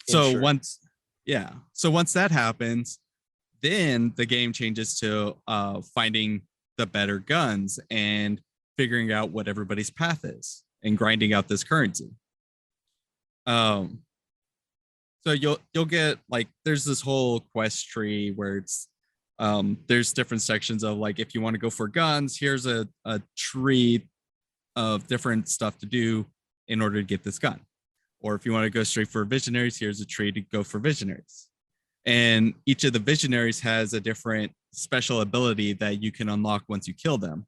So once that happens, then the game changes to finding the better guns and figuring out what everybody's path is and grinding out this currency. So you'll get like there's this whole quest tree where it's there's different sections of like if you want to go for guns, here's a tree of different stuff to do in order to get this gun. Or if you want to go straight for visionaries, here's a tree to go for visionaries. And each of the visionaries has a different special ability that you can unlock once you kill them.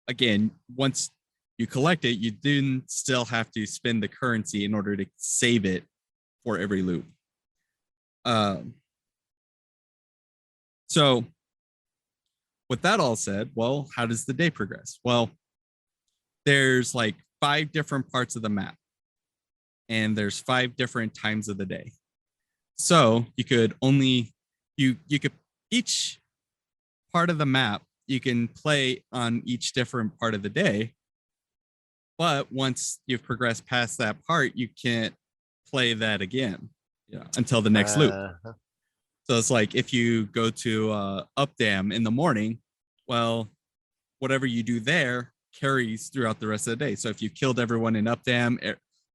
Again, once you collect it, you then still have to spend the currency in order to save it for every loop. So with that all said, well, how does the day progress? Well, there's like 5 different parts of the map, and there's 5 different times of the day. So you could each part of the map you can play on each different part of the day. But once you've progressed past that part, you can't play that again, until the next loop. So it's like if you go to Up Dam in the morning, well, whatever you do there carries throughout the rest of the day. So if you killed everyone in Up Dam,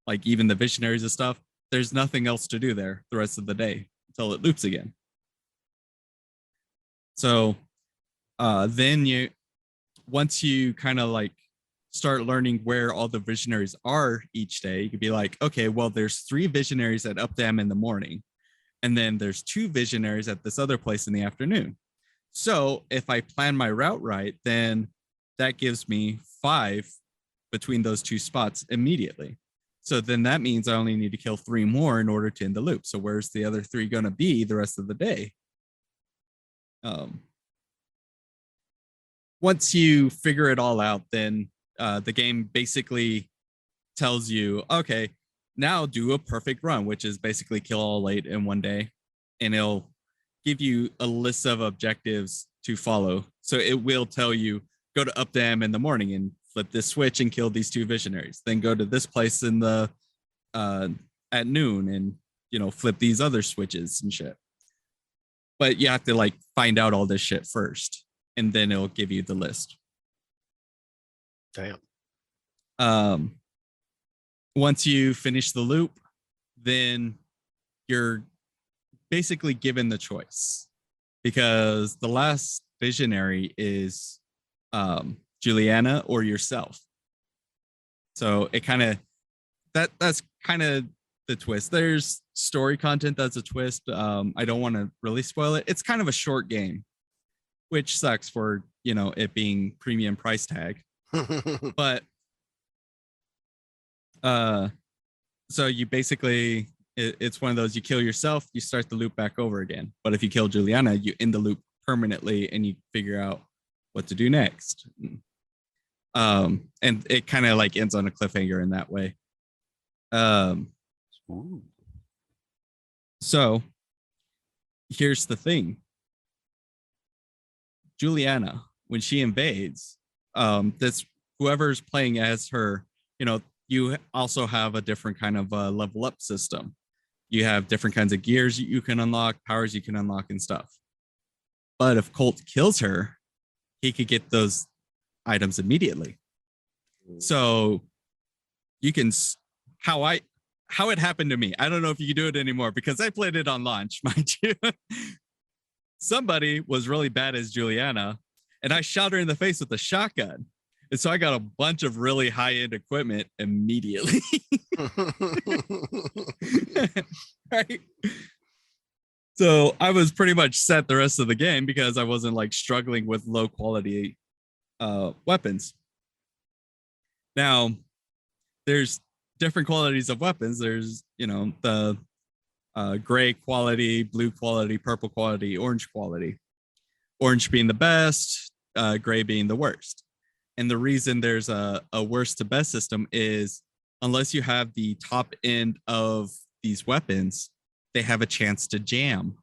like even the visionaries and stuff, there's nothing else to do there the rest of the day until it loops again. So then once you kind of like start learning where all the visionaries are each day, you could be like, okay, well, there's 3 visionaries at Up Dam in the morning, and then there's 2 visionaries at this other place in the afternoon. So if I plan my route right, then that gives me 5 between those 2 spots immediately. So then that means I only need to kill 3 more in order to end the loop. So where's the other 3 going to be the rest of the day? Once you figure it all out, then the game basically tells you, okay, now do a perfect run, which is basically kill all 8 in one day. And it'll give you a list of objectives to follow. So it will tell you, go to Up Dam in the morning and flip this switch and kill these 2 visionaries. Then go to this place in the at noon and flip these other switches and shit. But you have to like find out all this shit first, and then it'll give you the list. Damn. Once you finish the loop, then you're basically given the choice, because the last visionary is Juliana or yourself. So it kind of that's kind of the twist. There's story content that's a twist. I don't want to really spoil it. It's kind of a short game, which sucks for it being premium price tag. But so you basically it's one of those, you kill yourself, you start the loop back over again. But if you kill Juliana, you end the loop permanently and you figure out what to do next. And it kind of like ends on a cliffhanger in that way. So here's the thing. Juliana, when she invades, that's whoever's playing as her, you also have a different kind of level up system. You have different kinds of gears you can unlock, powers you can unlock and stuff. But if Colt kills her, he could get those items immediately. So you can, how it happened to me, I don't know if you can do it anymore because I played it on launch, mind you. Somebody was really bad as Juliana, and I shot her in the face with a shotgun. And so I got a bunch of really high-end equipment immediately. Right? So I was pretty much set the rest of the game because I wasn't like struggling with low quality weapons. Now, there's different qualities of weapons. There's, the gray quality, blue quality, purple quality, orange quality. Orange being the best, gray being the worst. And the reason there's a worst to best system is unless you have the top end of these weapons, they have a chance to jam.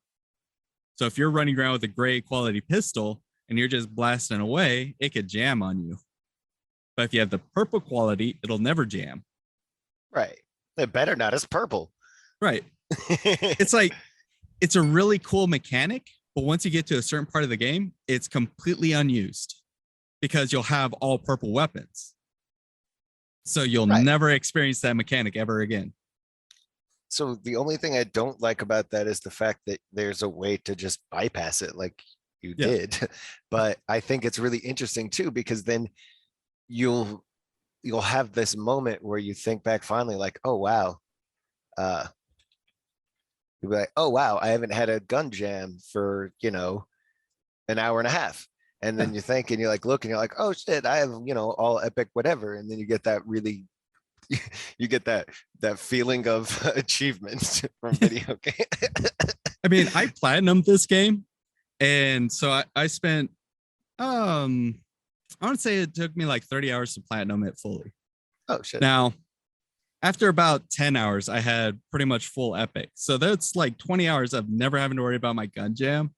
So if you're running around with a gray quality pistol and you're just blasting away, it could jam on you. But if you have the purple quality, it'll never jam. Right. It better not. It's purple. Right. It's like, it's a really cool mechanic, but once you get to a certain part of the game, it's completely unused because you'll have all purple weapons. So you'll never experience that mechanic ever again. So the only thing I don't like about that is the fact that there's a way to just bypass it like you did. But I think it's really interesting too, because then you'll have this moment where you think back finally like, oh wow. You'll be like, oh wow, I haven't had a gun jam for, an hour and a half. And then you think, and you're like, look, and you're like, oh shit, I have, all epic whatever. And then you get that really, you get that feeling of achievement from video game. I mean, I platinumed this game. And so I spent, I want to say it took me like 30 hours to platinum it fully. Oh shit. Now, after about 10 hours, I had pretty much full epic. So that's like 20 hours of never having to worry about my gun jam.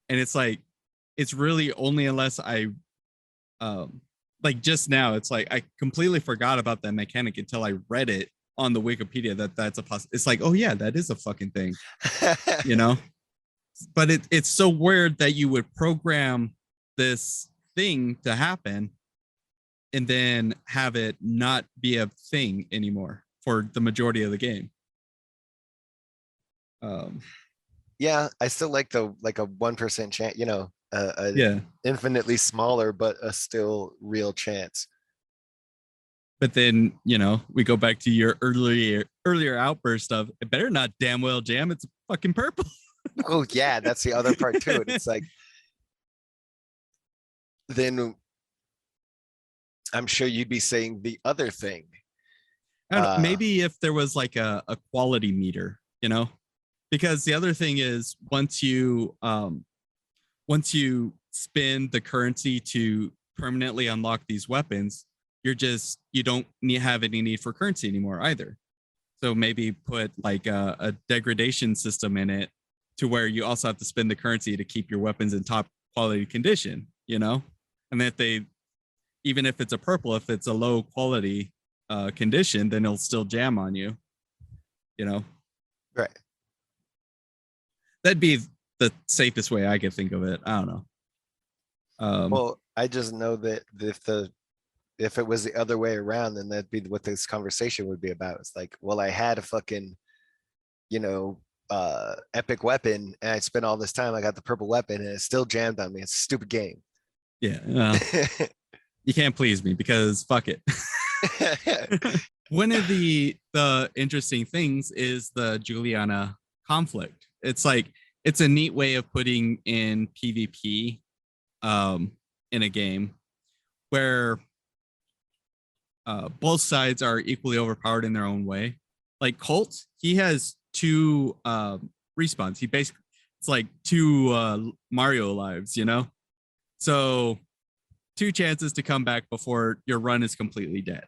And it's like, it's really only unless I, like just now, it's like I completely forgot about that mechanic until I read it on the Wikipedia that's a possibility. It's like, oh yeah, that is a fucking thing, But it's so weird that you would program this thing to happen and then have it not be a thing anymore for the majority of the game. Yeah, I still like a 1% chance, infinitely smaller, but a still real chance. But then, we go back to your earlier outburst of it better not damn well jam. It's fucking purple. Oh yeah, that's the other part too. And it's like, then I'm sure you'd be saying the other thing. I don't know, maybe if there was like a quality meter, because the other thing is once you spend the currency to permanently unlock these weapons, you don't have any need for currency anymore either. So maybe put like a degradation system in it to where you also have to spend the currency to keep your weapons in top quality condition, and that even if it's a purple, if it's a low quality condition, then it'll still jam on you, Right. That'd be the safest way I could think of it. I don't know. Well, I just know that if it was the other way around, then that'd be what this conversation would be about. It's like, well, I had a fucking, epic weapon, and I spent all this time. I got the purple weapon, and it still jammed on me. It's a stupid game. Yeah, you can't please me because fuck it. One of the interesting things is the Juliana conflict. It's like it's a neat way of putting in PvP in a game where both sides are equally overpowered in their own way. Like Colt, he has two respawns. He basically, it's like two Mario lives, So 2 chances to come back before your run is completely dead.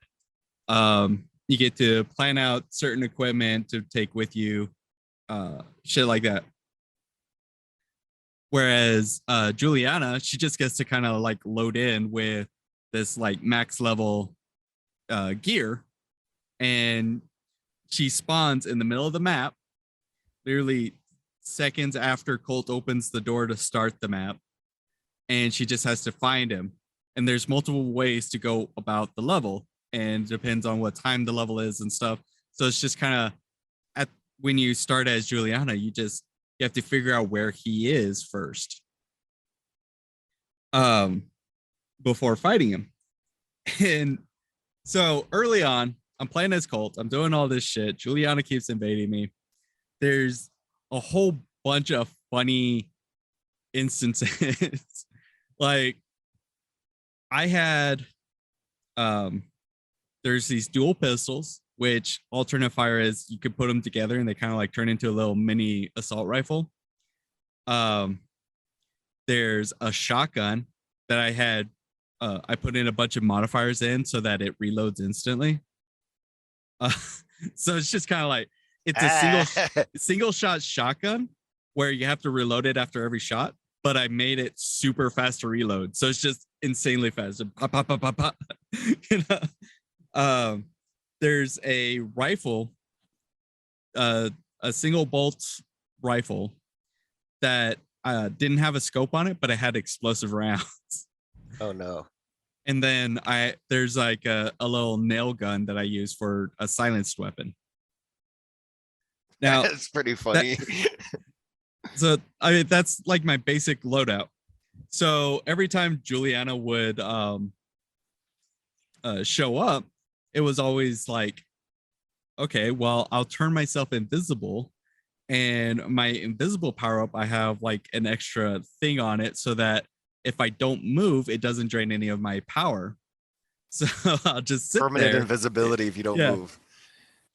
You get to plan out certain equipment to take with you, shit like that. Whereas Juliana, she just gets to kind of like load in with this like max level gear, and she spawns in the middle of the map, literally seconds after Colt opens the door to start the map, and she just has to find him. And there's multiple ways to go about the level, and depends on what time the level is and stuff. So it's just kind of when you start as Juliana, you have to figure out where he is first, before fighting him. And so early on, I'm playing as Colt. I'm doing all this shit. Juliana keeps invading me. There's a whole bunch of funny instances. Like I had there's these dual pistols, which alternate fire is you could put them together and they kind of like turn into a little mini assault rifle. There's a shotgun that I had. I put in a bunch of modifiers in so that it reloads instantly. So it's just kind of like it's a single shot shotgun where you have to reload it after every shot, but I made it super fast to reload, so it's just insanely fast. Pop, pop, pop, pop, pop. You know? There's a rifle, a single bolt rifle that didn't have a scope on it, but it had explosive rounds. Oh no. And then there's like a little nail gun that I use for a silenced weapon. Now that's pretty funny. So I mean, that's like my basic loadout. So every time Juliana would show up, it was always like, okay, well, I'll turn myself invisible, and my invisible power up, I have like an extra thing on it so that if I don't move, it doesn't drain any of my power. So I'll just sit permanent there. Invisibility if you don't move.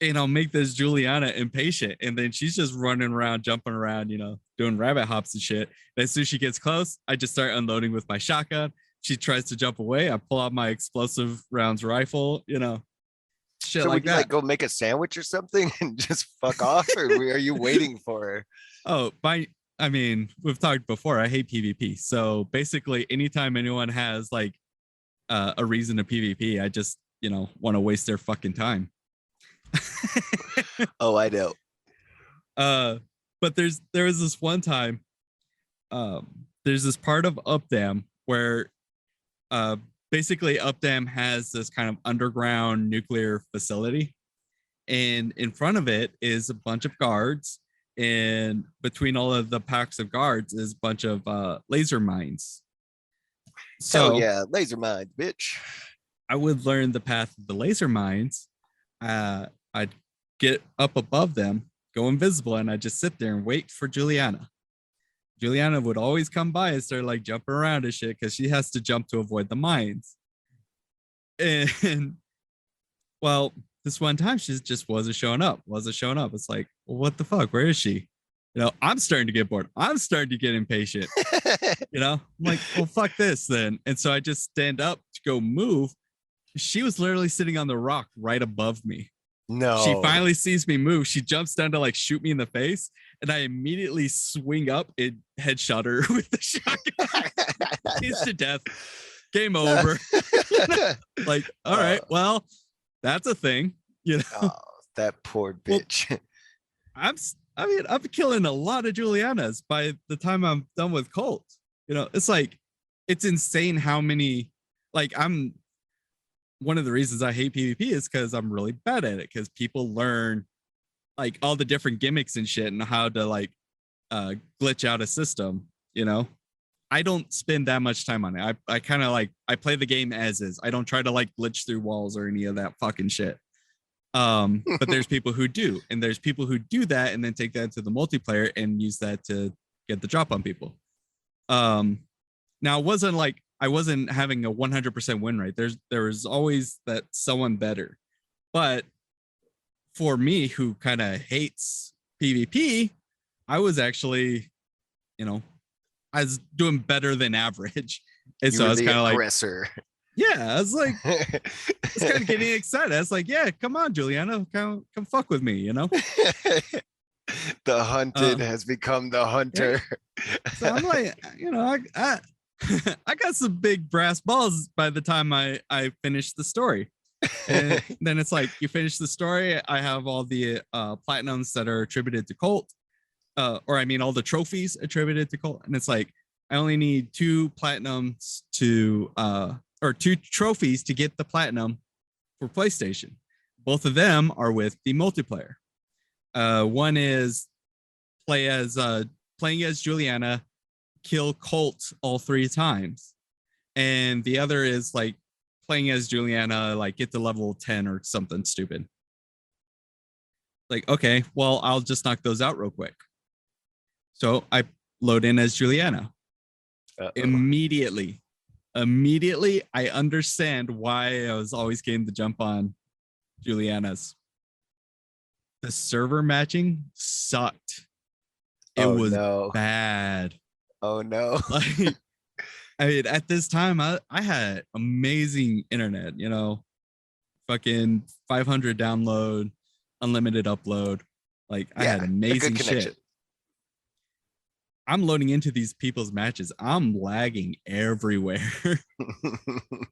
And I'll make this Juliana impatient. And then she's just running around, jumping around, you know, doing rabbit hops and shit. And as soon as she gets close, I just start unloading with my shotgun. She tries to jump away. I pull out my explosive rounds rifle, you know, shit So like would you that. like go make a sandwich or something and just fuck off? Or are you waiting for her? Oh, I mean, we've talked before. I hate PvP. So basically, anytime anyone has like a reason to PvP, I just, you know, want to waste their fucking time. Oh, I know. But there was this one time, there's this part of Updam where basically Updam has this kind of underground nuclear facility, and in front of it is a bunch of guards, and between all of the packs of guards is a bunch of laser mines. So yeah, laser mines, bitch. I would learn the path of the laser mines. I'd get up above them, go invisible, and I'd just sit there and wait for Juliana. Juliana would always come by and start like jumping around and shit because she has to jump to avoid the mines. And well, this one time she just wasn't showing up. It's like, well, what the fuck? Where is she? You know, I'm starting to get bored. I'm starting to get impatient. You know, I'm like, well, fuck this then. And so I just stand up to go move. She was literally sitting on the rock right above me. No. She finally sees me move. She jumps down to like shoot me in the face, and I immediately swing up and headshot her with the shotgun. She's to death. Game over. Like, all right, well, that's a thing, you know. Oh, that poor bitch. Well, I'm killing a lot of Julianas by the time I'm done with Colt. You know, it's like, it's insane how many, like, one of the reasons I hate PvP is because I'm really bad at it, because people learn like all the different gimmicks and shit and how to like glitch out a system, you know. I don't spend that much time on it. I kind of like, I play the game as is. I don't try to like glitch through walls or any of that fucking shit. But there's people who do, and there's people who do that and then take that to the multiplayer and use that to get the drop on people. Now it wasn't like I wasn't having a 100% win rate. There was always that someone better, but for me, who kind of hates PvP, I was actually, you know, I was doing better than average, and so I was kind of like, aggressor. Yeah, I was like, I was kind of getting excited. I was like, yeah, come on, Juliana, come fuck with me, you know. The hunted has become the hunter. Yeah. So I'm like, you know, I I got some big brass balls by the time I finished the story. And then it's like, you finish the story, I have all the platinums that are attributed to Colt, or I mean all the trophies attributed to Colt, and it's like I only need 2 platinums to or 2 trophies to get the platinum for PlayStation. Both of them are with the multiplayer. One is playing as Juliana, kill Colt all 3 times, and the other is like playing as Juliana, like get to level 10 or something stupid. Like, okay, well, I'll just knock those out real quick. So I load in as Juliana. Immediately I understand why I was always getting the jump on Juliana's. The server matching sucked. It Oh was no. bad. Oh no. Like, I mean, at this time, I had amazing internet, fucking 500 download, unlimited upload. Like, I had Yeah, a good amazing connection. shit. I'm loading into these people's matches. I'm lagging everywhere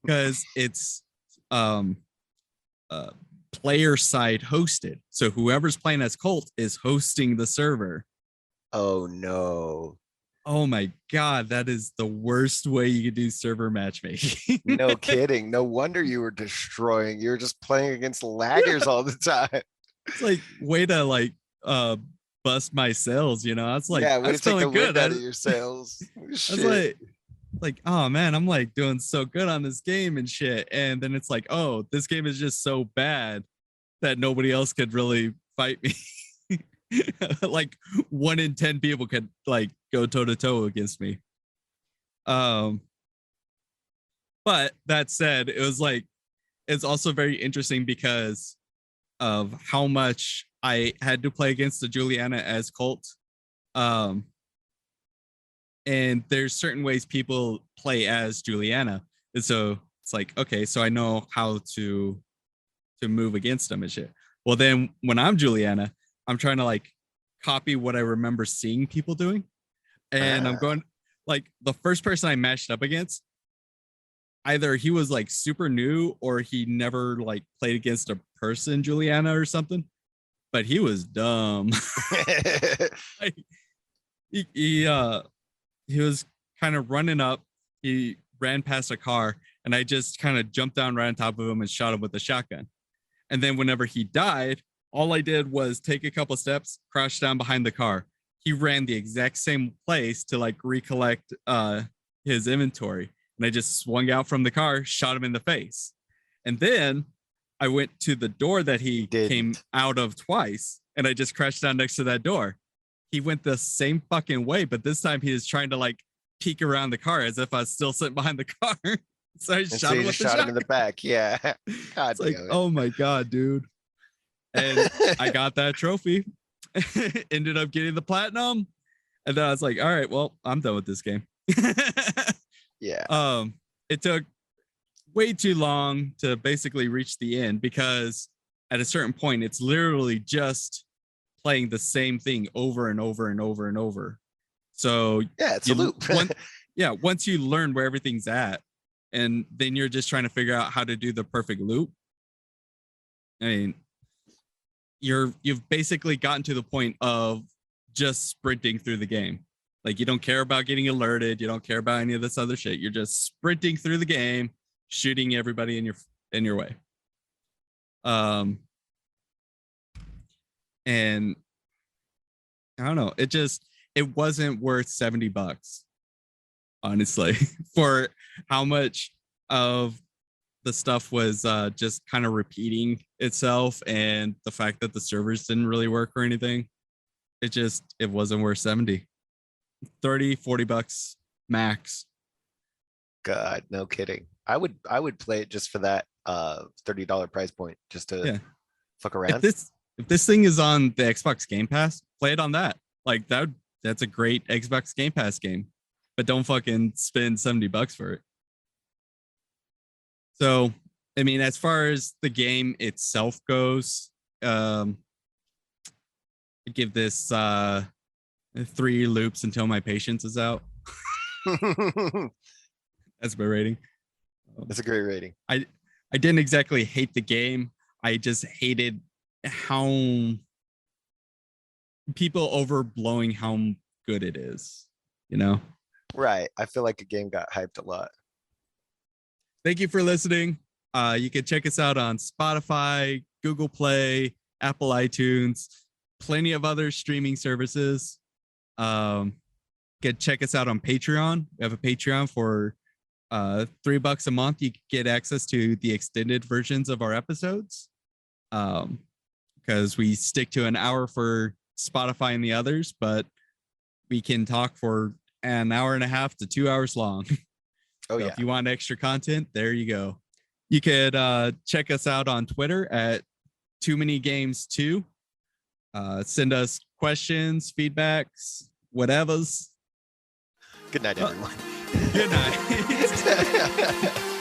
because it's um player side hosted. So whoever's playing as Colt is hosting the server. Oh no. Oh my god, that is the worst way you could do server matchmaking. No kidding. No wonder you were destroying. You were just playing against laggers all the time. It's like way to bust my sales, I was like, Yeah, I way to was take the feeling good. wind out of your sails. I was Shit. like, oh man, I'm like doing so good on this game and shit. And then it's like, oh, this game is just so bad that nobody else could really fight me. Like 1 in 10 people could like go toe to toe against me. But that said, it's also very interesting because of how much I had to play against the Juliana as Colt. And there's certain ways people play as Juliana. And so it's like, okay, so I know how to move against them and shit. Well, then when I'm Juliana, I'm trying to like copy what I remember seeing people doing. And I'm going like the first person I matched up against, either he was like super new or he never like played against a person, Juliana or something, but he was dumb. Like, he was kind of running up. He ran past a car and I just kind of jumped down right on top of him and shot him with a shotgun. And then whenever he died, all I did was take a couple steps, crouch down behind the car. He ran the exact same place to like recollect his inventory. And I just swung out from the car, shot him in the face. And then I went to the door that he came out of twice, and I just crouched down next to that door. He went the same fucking way, but this time he was trying to like peek around the car as if I was still sitting behind the car. So I shot him with the shotgun. Him in the back. Yeah. God it's like, oh my god, dude. And I got that trophy. Ended up getting the platinum. And then I was like, all right, well, I'm done with this game. Yeah. It took way too long to basically reach the end because at a certain point, it's literally just playing the same thing over and over and over and over. So yeah, it's a loop. Once you learn where everything's at, and then you're just trying to figure out how to do the perfect loop. I mean, you've basically gotten to the point of just sprinting through the game. Like you don't care about getting alerted, you don't care about any of this other shit. You're just sprinting through the game, shooting everybody in your way. And I don't know, it wasn't worth $70, honestly, for how much of the stuff was just kind of repeating itself, and the fact that the servers didn't really work or anything. It wasn't worth 70. $30-$40 max. God, no kidding. I would play it just for that $30 price point, just to fuck around. If this thing is on the Xbox Game Pass, play it on that. Like that's a great Xbox Game Pass game, but don't fucking spend $70 for it. So, I mean, as far as the game itself goes, I give this 3 loops until my patience is out. That's my rating. That's a great rating. I didn't exactly hate the game. I just hated how people overblowing how good it is, Right. I feel like a game got hyped a lot. Thank you for listening. You can check us out on Spotify, Google Play, Apple iTunes, plenty of other streaming services. You can check us out on Patreon. We have a Patreon for $3 a month. You get access to the extended versions of our episodes. Because we stick to an hour for Spotify and the others, but we can talk for an hour and a half to 2 hours long. Oh, so yeah. If you want extra content, there you go. You could check us out on Twitter at Too Many Games 2. Send us questions, feedbacks, whatevers. Good night, everyone. Good night.